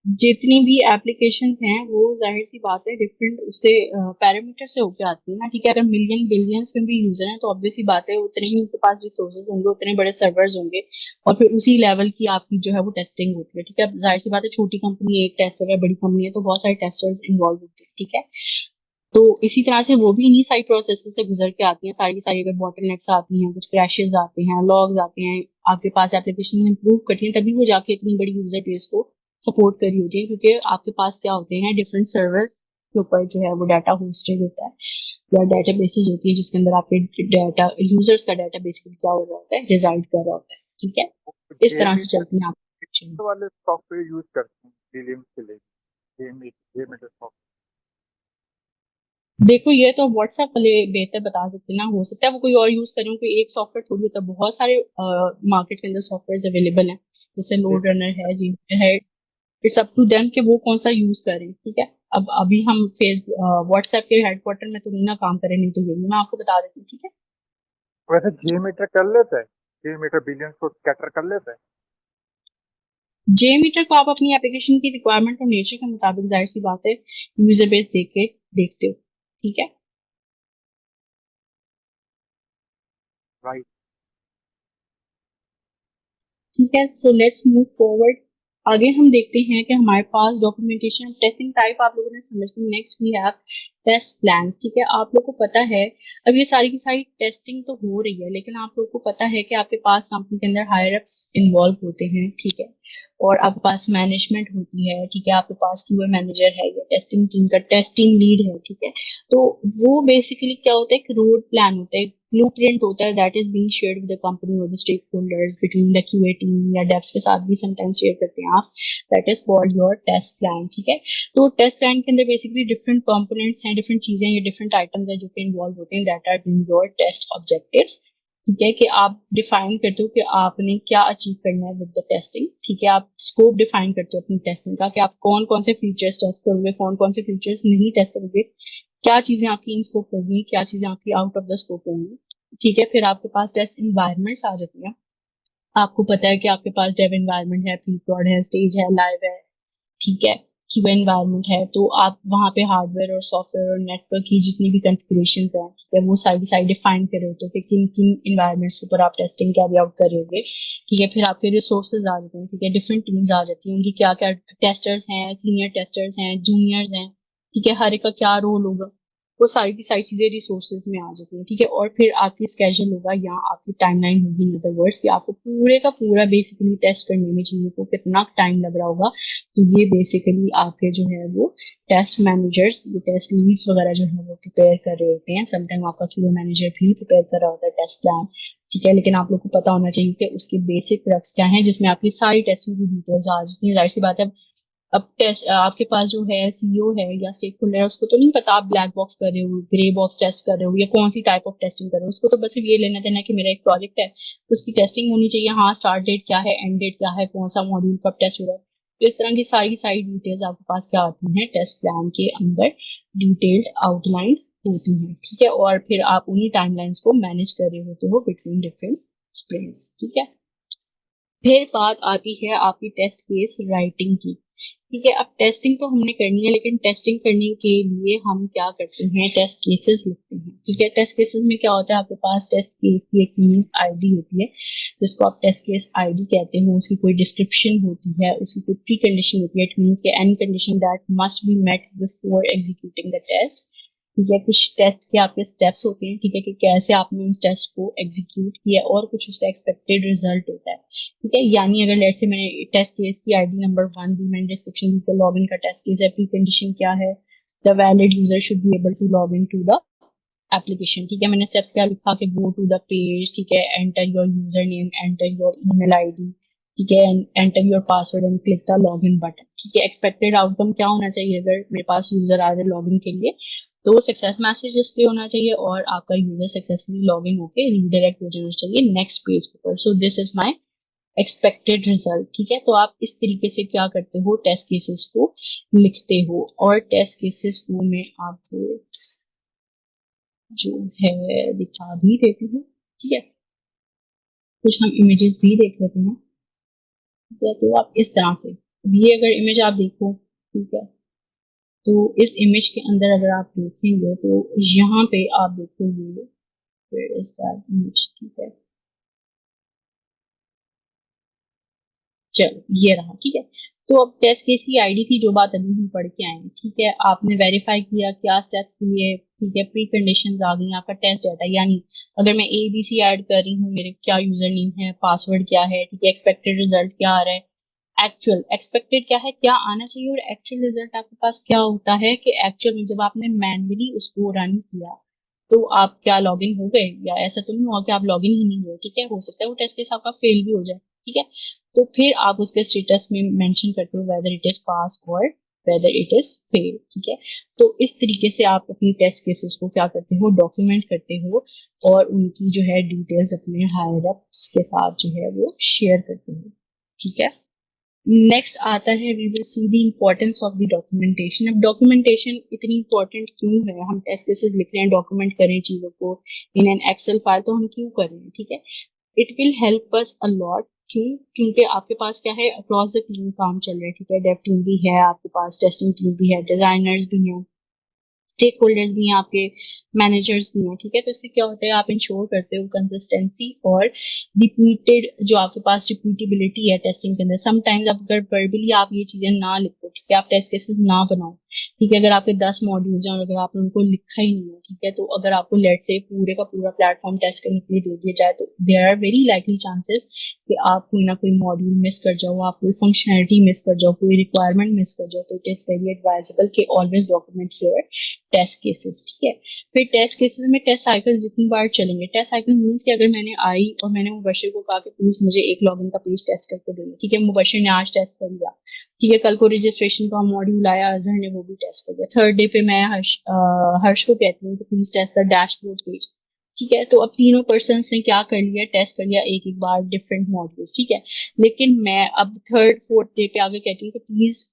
जितनी भी एप्लीकेशन हैं वो जाहिर सी बात है डिफरेंट उससे पैरामीटर से होके आती है ना, ठीक है। अगर मिलियन बिलियंस में भी यूजर हैं तो ऑब्वियस सी बात है उतने ही उनके पास रिसोर्सेज होंगे, उतने बड़े सर्वर्स होंगे, और फिर उसी लेवल की आपकी जो है वो टेस्टिंग होती है, ठीक है। अब जाहिर सी बात है छोटी कंपनी एक टेस्टर है, बड़ी कंपनी है तो बहुत सारे टेस्टर्स इन्वॉल्व होते हैं, ठीक है। तो इसी तरह से वो भी इन्हीं सारी प्रोसेस से गुजर के आती हैं, सारी की सारी। अगर बॉटलनेक्स आती हैं, कुछ क्रैशेस आते हैं, लॉग्स आते हैं, आपके पास एप्लीकेशन इंप्रूव करती हैं, तभी वो जाके इतनी बड़ी यूजर बेस को सपोर्ट करी होती है, क्योंकि आपके पास क्या होते हैं डिफरेंट सर्वर के ऊपर जो है वो डाटा होस्टेड होता है, या डाटा बेसिस होती है जिसके अंदर आपके डाटा यूजर्स का डाटा बेसिकली क्या हो रहा होता है, रिजाइड कर रहा होता है, ठीक है। इस तरह से जेमीटर चलती हैं आप। वाले सॉफ्टवेयर यूज करते हैं बिलियंस के लिए, जेमीटर सॉफ्टवेयर। देखो ये तो व्हाट्सएप वाले बेहतर बता सकते हैं ना, हो सकता है वो कोई और यूज करें, कोई एक सॉफ्टवेयर थोड़ी होता है, बहुत सारे मार्केट के अंदर सॉफ्टवेयर अवेलेबल हैं, जैसे लोड रनर है, जीमेल है। इट्स अप टू देम कि वो कौन सा यूज करें, ठीक है। अब अभी हम व्हाट्सएप के हेडक्वार्टर में तो नहीं ना काम करें, नहीं तो ये भी मैं आपको बता देती हूँ, ठीक है। वैसे जेमीटर कर लेता है, जेमीटर बिलियंस को कैटर कर लेता है। JMeter को आप अपनी एप्लीकेशन की रिक्वायरमेंट और नेचर के मुताबिक जाहिर सी बात है यूजर बेस देख के देखते हो, ठीक है। राइट। ठीक है, सो लेट्स मूव फॉरवर्ड। आगे हम देखते हैं कि हमारे पास डॉक्यूमेंटेशन टेस्टिंग टाइप आप लोगों ने समझ ली। Next we have test plans, ठीक है। आप लोगों को पता है अब ये सारी की सारी टेस्टिंग तो हो रही है, लेकिन आप लोगों को पता है कि आपके पास कंपनी के अंदर हायर अप्स इन्वॉल्व होते हैं, ठीक है, और आपके पास मैनेजमेंट होती है, ठीक है, आपके पास QA मैनेजर है या टेस्टिंग टीम का टेस्टिंग लीड है, ठीक है। तो वो बेसिकली क्या होता है, एक रोड प्लान होता है, ब्लूप्रिंट होता है that is being shared with the company और the stakeholders between the QA team या डेव्स के साथ भी समटाइम्स शेयर करते हैं आप, that is called your test plan. ठीक है, तो टेस्ट प्लान के अंदर बेसिकली डिफरेंट कंपोनेंट्स हैं, डिफरेंट चीजें या डिफरेंट आइटम्स हैं जो कि इन्वॉल्व होते हैं, that are being your test objectives. ठीक है, कि आप डिफाइन करते हो कि आपने क्या अचीव करना है विद द टेस्टिंग। ठीक है, आप स्कोप डिफाइन करते हो अपनी टेस्टिंग का कि आप कौन कौन से फीचर्स टेस्ट करोगे, कौन कौन से फीचर्स नहीं टेस्ट करोगे, क्या चीजें आपकी इन स्कोप होगी, क्या चीजें आपकी आउट ऑफ द स्कोप होंगी। ठीक है, फिर आपके पास टेस्ट इन्वायरमेंट्स आ जाती हैं। आपको पता है कि आपके पास डेव इन्वायरमेंट है, प्री प्रॉड है, स्टेज है, लाइव है। ठीक है, क्यूए एनवायरनमेंट है, तो आप वहाँ पे हार्डवेयर और सॉफ्टवेयर और नेटवर्क की जितनी भी कॉन्फ़िगरेशन है, ठीक है, वो साइड साइड डिफाइन करे होते हैं कि किन किन इन्वायरमेंट्स के ऊपर आप टेस्टिंग कैरी आउट करोगे। ठीक है, फिर आपके रिसोर्सेज आ जाते हैं। ठीक है, डिफरेंट टीम्स आ जाती हैं, उनकी क्या क्या टेस्टर्स हैं, सीनियर टेस्टर्स हैं, जूनियर्स हैं। ठीक है, हर एक का क्या रोल होगा, वो सारी की सारी चीजें रिसोर्सेज में आ जाती हैं। ठीक है, और फिर आपकी स्केड्यूल होगा या आपकी टाइमलाइन होगी, इन अदर वर्ड्स कि आपको पूरे का पूरा बेसिकली टेस्ट करने में चीजों को कितना टाइम लग रहा होगा। तो ये बेसिकली आपके जो है वो टेस्ट मैनेजर्स, ये टेस्ट लीड्स वगैरह जो है वो प्रिपेयर कर रहे होते हैं। समटाइम आपका क्यूए मैनेजर भी प्रिपेयर कर रहा होता है टेस्ट प्लान। ठीक है, लेकिन आप लोग को पता होना चाहिए कि उसके बेसिक क्रक्स क्या है, जिसमें आपकी सारी टेस्टिंग की डिटेल्स आ जाती हैं। जाहिर सी बात है, अब टेस्ट आपके पास जो है सीईओ है या स्टेक होल्डर है, उसको तो नहीं पता आप ब्लैक बॉक्स कर रहे हो, ग्रे बॉक्स टेस्ट कर रहे हो या कौन सी टाइप ऑफ टेस्टिंग कर रहे हो। उसको तो बस ये लेना देना कि मेरा एक प्रोजेक्ट है, उसकी टेस्टिंग होनी चाहिए, हाँ स्टार्ट डेट क्या है, एंड डेट क्या है, कौन सा मॉड्यूल कब टेस्ट हो रहा है। तो इस तरह की सारी सारी डिटेल्स आपके पास क्या आती हैं, टेस्ट प्लान के अंदर डिटेल्ड आउटलाइन होती हैं। ठीक है, और फिर आप उन्हीं टाइमलाइंस को मैनेज कर रहे होते हो बिटवीन डिफरेंट स्प्रिंट्स। ठीक है, फिर बात आती है आपकी टेस्ट केस राइटिंग की। ठीक है, अब टेस्टिंग तो हमने करनी है, लेकिन टेस्टिंग करने के लिए हम क्या करते हैं, टेस्ट केसेस लिखते हैं। ठीक है, टेस्ट केसेस में क्या होता है, आपके पास टेस्ट केस की एक यूनिक आईडी होती है, जिसको आप टेस्ट केस आईडी कहते हैं। उसकी कोई डिस्क्रिप्शन होती है, उसकी कोई प्री कंडीशन होती है, इट मींस कि any condition that must be met before executing the test. ठीक है, कुछ टेस्ट के आपके स्टेप्स होते हैं। ठीक है, कि कैसे आपने उस टेस्ट को एग्जीक्यूट किया, और कुछ उसका एक्सपेक्टेड रिजल्ट होता है। ठीक है, यानी अगर लेट से मैंने टेस्ट केस की आईडी नंबर 1 दी, मैंने डिस्क्रिप्शन दी, तो लॉगिन का टेस्ट केस है, प्री कंडीशन क्या है, the valid user should be able to log in to the application. ठीक है, मैंने स्टेप्स क्या लिखा कि गो टू द पेज, ठीक है, enter your user name, enter your email ID, ठीक है, enter your password and click the login button. ठीक है, एक्सपेक्टेड आउटकम क्या होना चाहिए अगर मेरे पास यूजर आ रहे लॉगिन के लिए, तो सक्सेस मैसेज डिस्प्ले होना चाहिए और आपका यूजर सक्सेसफुली लॉगिन होके रीडायरेक्ट हो जाना चाहिए नेक्स्ट पेज के ऊपर। सो this is my expected result. ठीक है, तो आप इस तरीके से क्या करते हो, टेस्ट केसेस को लिखते हो। और टेस्ट केसेस को मैं आपको जो है दिखा भी देती हूँ। ठीक है, कुछ हम इमेजेस भी देख लेते हैं। ठीक है, तो आप इस तरह से, ये अगर इमेज आप देखो, ठीक है, तो इस इमेज के अंदर अगर आप देखेंगे तो यहाँ पे आप देखोगे फिर इस बार इमेज। ठीक है, चलो ये रहा। ठीक है, तो अब टेस्ट केस की आईडी थी, जो बात अभी हम पढ़ के आए हैं। ठीक है, आपने वेरीफाई किया क्या स्टेप्स लिए। ठीक है, प्री कंडीशंस आ गई, आपका टेस्ट डाटा, यानी अगर मैं ABC ऐड कर रही हूँ, मेरे क्या यूजर नेम है, पासवर्ड क्या है, ठीक है, एक्सपेक्टेड रिजल्ट क्या आ रहा है, एक्चुअल एक्सपेक्टेड क्या है, क्या आना चाहिए, और एक्चुअल रिजल्ट आपके पास क्या होता है कि एक्चुअल में जब आपने मैनुअली उसको रन किया तो आप क्या लॉगिन हो गए, या ऐसा तो नहीं हुआ कि आप लॉगिन ही नहीं हुए। ठीक है, हो सकता है वो टेस्ट केस आपका फेल भी हो जाए। ठीक है, तो फिर आप उसके स्टेटस में मेंशन करते हो वेदर इट इज पास और वेदर इट इज फेल। ठीक है, तो इस तरीके से आप अपनी टेस्ट केसेस को क्या करते हो, डॉक्यूमेंट करते हो और उनकी जो है डिटेल्स अपने हायर अप्स के साथ जो है वो शेयर करते हो। ठीक है, नेक्स्ट आता है we will see the importance of the documentation. अब डॉक्यूमेंटेशन इतनी इंपॉर्टेंट क्यों है, हम टेस्ट केसेस लिख रहे हैं, डॉक्यूमेंट करें चीजों को इन एन एक्सेल फाइल, तो हम क्यों कर रहे हैं। ठीक है, it will help us a lot. क्यों, क्योंकि आपके पास क्या है, अक्रॉस द टीम काम चल रहा है। ठीक है, डेव टीम भी है आपके पास, टेस्टिंग टीम भी है, डिजाइनर्स भी हैं, स्टेक होल्डर्स भी हैं, आपके मैनेजर्स भी हैं। ठीक है, तो इससे क्या होता है, आप इंश्योर करते हो कंसिस्टेंसी और रिपीटेड, जो आपके पास रिपीटेबिलिटी है टेस्टिंग के अंदर। समटाइम्स अगर वर्बली आप ये चीजें ना लिखो, ठीक है, आप टेस्ट केसेस ना बनाओ, ठीक है। अगर आपके 10 मॉड्यूल्स हैं और अगर आपने उनको लिखा ही नहीं है, ठीक है, तो अगर आपको लेट से पूरे का पूरा प्लेटफॉर्म टेस्ट करने के लिए दे दिया जाए तो there are very likely chances कि आप कोई ना कोई मॉड्यूल मिस कर जाओ, आप कोई फंक्शनैलिटी मिस कर जाओ, कोई रिक्वायरमेंट मिस कर जाओ। तो इट इज वेरी एडवाइजेबल कि always document your test cases, ठीक है। फिर टेस्ट केसेस में टेस्ट साइकिल जितनी बार चलेंगे, टेस्ट साइकिल मीन्स कि अगर मैंने आई और मैंने मुबशिर को कहा कि प्लीज मुझे एक लॉगिन का पेज टेस्ट करके देना, ठीक है, मुबशिर ने आज टेस्ट कर लिया, ठीक है, कल को रजिस्ट्रेशन का मॉड्यूल आया, अजहर ने वो भी टेस्ट कर दिया, थर्ड डे पे मैं हर्ष को कहती हूँ कि please test the dashboard page, ठीक है। तो अब तीनों पर्सन ने क्या कर लिया, टेस्ट कर लिया एक एक बार डिफरेंट मॉड्यूल्स, ठीक है। लेकिन मैं अब थर्ड फोर्थ डे पे आगे कहती हूँ कि प्लीज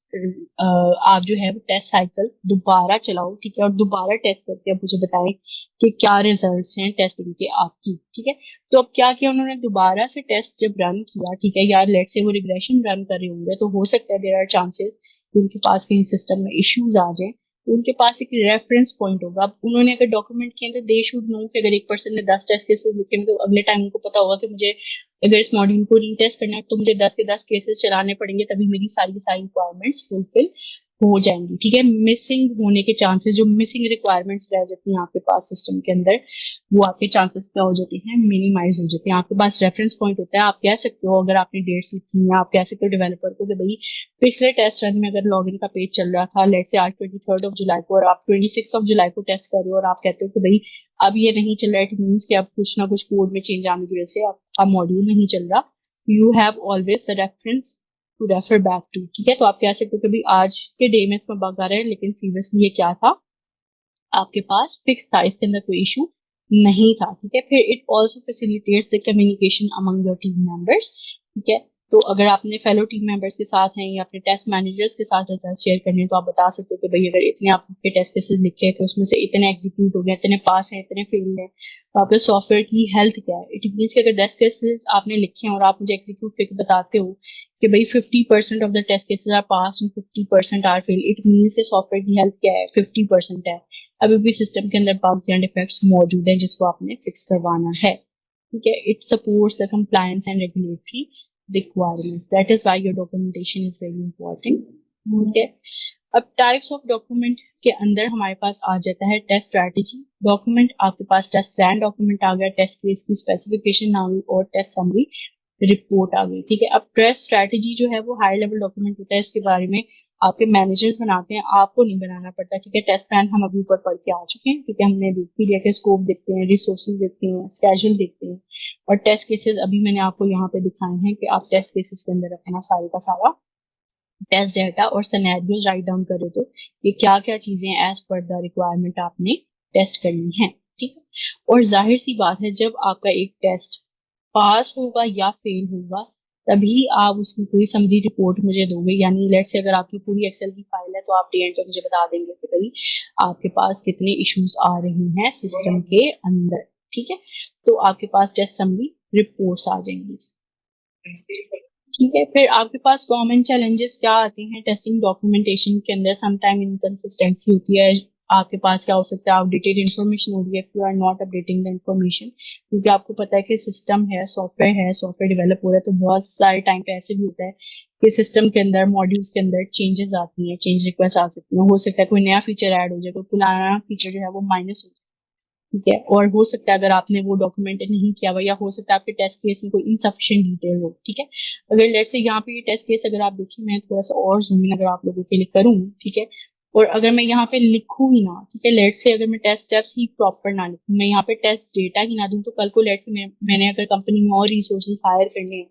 आप जो है वो टेस्ट साइकिल दोबारा चलाओ, ठीक है, और दोबारा टेस्ट करके अब मुझे बताएं कि क्या रिजल्ट्स हैं टेस्टिंग के आपकी, ठीक है। तो अब क्या किया उन्होंने, दोबारा से टेस्ट जब रन किया, ठीक है, यार लेट से वो रिग्रेशन रन कर रहे होंगे तो हो सकता है देयर आर चांसेस कि उनके पास कहीं सिस्टम में इश्यूज आ जाए, तो उनके पास एक रेफरेंस पॉइंट होगा। अब उन्होंने अगर डॉक्यूमेंट किए तो दे शुड नो कि अगर एक पर्सन ने 10 टेस्ट केसेस लिखे हैं तो अगले टाइम उनको पता होगा कि मुझे अगर इस मॉड्यूल को रीटेस्ट करना है तो मुझे 10 के 10 केसेस चलाने पड़ेंगे, तभी मेरी सारी की सारी रिक्वायरमेंट्स फुलफिल हो जाएंगी, ठीक है। मिसिंग होने के चांसेस, जो मिसिंग रिक्वायरमेंट्स रह जाती हैं आपके पास सिस्टम के अंदर, वो आपके चांसेस क्या हो जाते हैं, मिनिमाइज हो जाते हैं। आपके पास रेफरेंस पॉइंट होता है, आप कह सकते हो अगर आपने डेट्स लिखी है, आप कह सकते हो डेवलपर को कि भाई पिछले टेस्ट रन में अगर लॉगिन का पेज चल रहा था लेट से आज 23 ऑफ जुलाई को और आप 26 ऑफ जुलाई को टेस्ट कर रहे हो और आप कहते हो कि भाई अब ये नहीं चल रहा है, इट मीन्स कि अब कुछ ना कुछ कोड में चेंज आने की वजह से आपका मॉड्यूल नहीं चल रहा, you have always the reference to refer back to, ठीक है। तो आप कह सकते हो कि भाई आज के डे में इसमें बग आ रहा है लेकिन प्रीवियसली ये क्या था, आपके पास फिक्स था, इसके अंदर कोई इशू नहीं था, ठीक है। फिर it also facilitates the communication among your team members, ठीक है। तो अगर आपने फेलो टीम मेंबर्स के साथ हैं या अपने टेस्ट मैनेजर्स के साथ रिजल्ट शेयर करने हैं तो आप बता सकते हो कि भाई अगर इतने आपके टेस्ट केसेस लिखे हैं तो उसमें से इतने एग्जीक्यूट हो गए, इतने पास हैं, इतने फेल हैं, तो आपके सॉफ्टवेयर की हेल्थ क्या है। इट मीन्स कि अगर 10 केसेस आपने लिखे हैं और आप मुझे एग्जीक्यूट करके बताते हो कि भाई 50% of the test cases are pass and 50% are fail, it means के सॉफ्टवेयर की हेल्थ क्या है, 50% है, अभी भी सिस्टम के अंदर बग्स या डिफेक्ट्स मौजूद हैं जिसको आपने फिक्स करवाना है, ठीक है। It supports the compliance and regulatory requirements, that is why your documentation is very important, ठीक है। अब टाइप्स ऑफ डॉक्यूमेंट के अंदर हमारे पास आ जाता है टेस्ट स्ट्रैटेजी डॉक्यूमेंट, आपके पास टेस्ट प्लान डॉक्यूमेंट आ गया, टेस्ट केस की स्पेसिफिकेशन आ गई और टेस्ट समरी रिपोर्ट आ गई, ठीक है। अब टेस्ट स्ट्रैटेजी जो है वो हाई लेवल डॉक्यूमेंट होता है, इसके बारे में आपके मैनेजर्स बनाते हैं, आपको नहीं बनाना पड़ता, ठीक है। टेस्ट प्लान हम अभी ऊपर पढ़ के आ चुके हैं, ठीक है, हमने देख भी लिया कि स्कोप देखते हैं, रिसोर्सेज देखते हैं, स्केड्यूल देखते हैं, और टेस्ट केसेस अभी मैंने आपको यहाँ पे दिखाए हैं कि आप टेस्ट केसेस के अंदर अपना सारे का सारा टेस्ट डेटा और सिनेरियोज राइट डाउन करो तो ये क्या क्या चीजें एज पर द रिक्वायरमेंट आपने टेस्ट करनी है, ठीक है। और जाहिर सी बात है जब आपका एक टेस्ट पास होगा या फेल होगा तभी आप उसकी पूरी समरी रिपोर्ट मुझे दोगे, यानी लेट से अगर आपकी पूरी एक्सेल की फाइल है तो आप डी एंड पे मुझे बता देंगे कि भाई आपके पास कितने इश्यूज आ रहे हैं सिस्टम के अंदर, ठीक है। तो आपके पास टेस्ट समरी रिपोर्ट्स आ जाएंगी, ठीक है। फिर आपके पास कॉमन चैलेंजेस क्या आते हैं टेस्टिंग डॉक्यूमेंटेशन के अंदर, समटाइम इनकंसिस्टेंसी होती है, आपके पास क्या हो सकता है, आउटडेटेड इन्फॉर्मेशन हो रही है, you are not updating the information, क्योंकि आपको पता है कि सिस्टम है, सॉफ्टवेयर डेवलप हो रहा है, तो बहुत सारे टाइम पे ऐसे भी होता है कि सिस्टम के अंदर मॉड्यूल्स के अंदर चेंजेस आती हैं, चेंज रिक्वेस्ट आ सकती है, हो सकता है कोई नया फीचर ऐड हो जाए, कोई पुराना फीचर जो है वो माइनस हो जाए, ठीक है। और हो सकता है अगर आपने वो डॉक्यूमेंट नहीं किया हुआ या हो सकता है आपके टेस्ट केस में कोई इनसफिशिएंट डिटेल हो, ठीक है। अगर लेट से यहाँ पे ये टेस्ट केस अगर आप देखिए, मैं थोड़ा सा और जूम इन अगर आप लोगों के लिए करूँ, ठीक है, और अगर मैं यहाँ पे लिखूँ ही ना, ठीक है, लेट से अगर मैं टेस्ट स्टेप्स ही प्रॉपर ना लिखूँ, मैं यहाँ पे टेस्ट डेटा ही ना दूँ, तो कल को लेट से मैंने अगर कंपनी में और रिसोर्सेज हायर करने हैं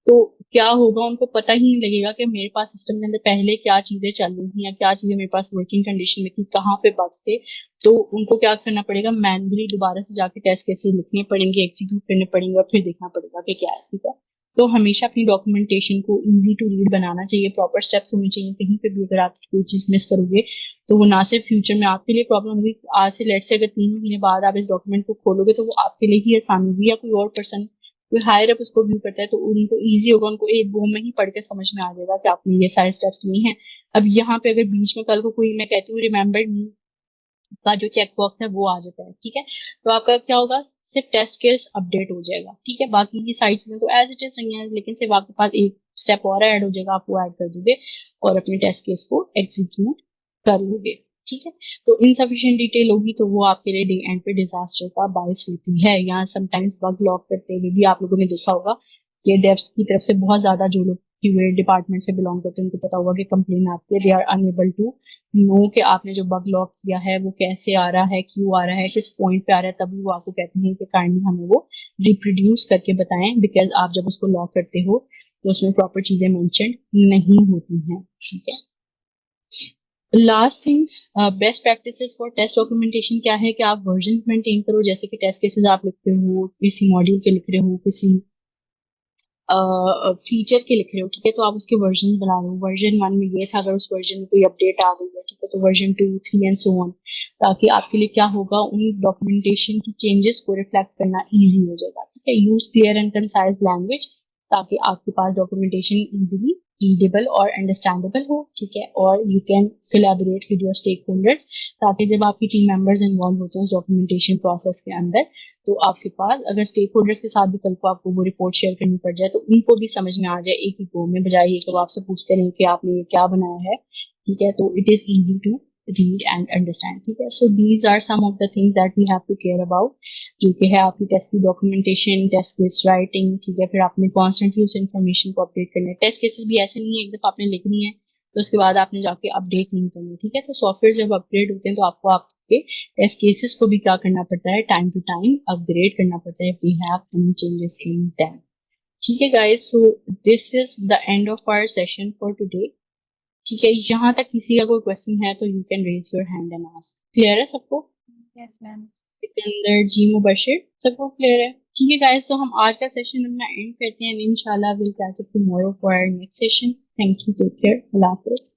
तो क्या होगा, उनको पता ही नहीं लगेगा कि मेरे पास सिस्टम के अंदर पहले क्या चीजें चल रही थी या क्या चीजें मेरे पास वर्किंग कंडीशन में थी, कहाँ पे बग्स थे। तो उनको क्या करना पड़ेगा, मैन्युअली दोबारा से जाके टेस्ट केसेस लिखने पड़ेंगे, एग्जीक्यूट करने पड़ेंगे और फिर देखना पड़ेगा कि क्या है, ठीक है। तो हमेशा अपनी डॉक्यूमेंटेशन को इजी टू रीड बनाना चाहिए, प्रॉपर स्टेप्स होने चाहिए, कहीं पे भी अगर आप कोई चीज मिस करोगे तो वो ना सिर्फ फ्यूचर में आपके लिए प्रॉब्लम होगी, आज से लेट से अगर 3 महीने बाद आप इस डॉक्यूमेंट को खोलोगे तो वो आपके लिए ही आसानी होगी, या कोई और पर्सन कोई हायर अप उसको व्यू करता है तो उनको इजी होगा, उनको एक गो में ही पढ़ के समझ में आ जाएगा कि आपने ये सारे स्टेप्स लिए हैं। अब यहाँ पे अगर बीच में कल को कोई, मैं कहती हूँ रिमेम्बर मी का जो चेक बॉक्स है वो आ जाता है, ठीक है, तो आपका क्या होगा, सिर्फ टेस्ट केस अपडेट हो जाएगा, ठीक है, बाकी की सारी चीजें तो एज इट इज नहीं है, लेकिन सिर्फ आपके पास एक स्टेप और ऐड हो जाएगा, आप वो ऐड कर दोगे और अपने टेस्ट केस को एग्जीक्यूट कर लोगे। ठीक है, तो इनसफिशिएंट डिटेल होगी तो वो आपके लिए डे एंड पे डिजास्टर का बायस होती है। यहाँ समटाइम्स बग लॉक करते हुए भी आप लोगों ने देखा होगा कि डेव्स की तरफ से बहुत ज्यादा, जो लोग क्यूए डिपार्टमेंट से बिलोंग करते हैं उनको पता होगा कि कंप्लेन आती है, they are unable to know कि आपने जो बग लॉक किया है वो कैसे आ रहा है, क्यों आ रहा है, किस पॉइंट पे आ रहा है। तभी वो आपको कहते हैं कि काइंडली हमें वो रिप्रोड्यूस करके बताएं, बिकॉज आप जब उसको लॉक करते हो तो उसमें प्रॉपर चीजें मेंशन नहीं होती हैं। ठीक है, last thing, best practices for test documentation क्या है कि आप वर्जन मेंटेन करो। जैसे कि टेस्ट केसेस आप लिखते हो, किसी मॉड्यूल के लिख रहे हो, किसी फीचर के लिख रहे हो, ठीक है, तो आप उसके वर्जन बना रहे हो। वर्जन 1 में ये था, अगर उस वर्जन में कोई अपडेट आ गई है, ठीक है, तो वर्जन 2, 3 एंड सो ऑन, ताकि आपके लिए क्या होगा, उन डॉक्यूमेंटेशन की चेंजेस को रिफ्लेक्ट करना इजी हो जाएगा। ठीक है, use clear and concise language ताकि आपके पास डॉक्यूमेंटेशन इजीली रीडेबल और अंडरस्टैंडेबल हो। ठीक है, और you can collaborate with your stakeholders, ताकि जब आपकी टीम मेंबर्स इन्वॉल्व होते हैं उस डॉक्यूमेंटेशन प्रोसेस के अंदर, तो आपके पास अगर स्टेक होल्डर्स के साथ भी कल को आपको वो रिपोर्ट शेयर करनी पड़ जाए तो उनको भी समझ में आ जाए एक ही गो में, बजाय ये कि वो आपसे पूछते रहे कि आपने ये क्या बनाया है। ठीक है, तो it is easy to read and understand. ठीक है, so these are some of the things that we have to care about, जो कि है आपकी टेस्ट की डॉक्यूमेंटेशन, टेस्ट केस राइटिंग। ठीक है, फिर आपने कॉन्स्टेंटली उस इन्फॉर्मेशन को अपडेट करना है। टेस्ट केसेस भी ऐसे नहीं है एक दफा आपने लिखनी है तो उसके बाद आपने जाके अपडेट नहीं करनी। ठीक है, तो सॉफ्टवेयर जब अपडेट होते हैं तो आपको आपके टेस्ट केसेस को भी क्या करना पड़ता है, टाइम टू टाइम अपग्रेड करना पड़ता है, we have any changes in that. ठीक है guys, so this is the end of our session for today. ठीक है, यहाँ तक किसी का कोई क्वेश्चन है तो you can raise your hand and ask. Clear है सबको? Yes, ma'am. सिकंदर जी, मुबशिर, सबको क्लियर है? ठीक है गाइस, तो हम आज का सेशन अपना एंड करते हैं, इंशाल्लाह will catch up tomorrow for our next session. Thank you, take care, अल्लाह हाफिज़।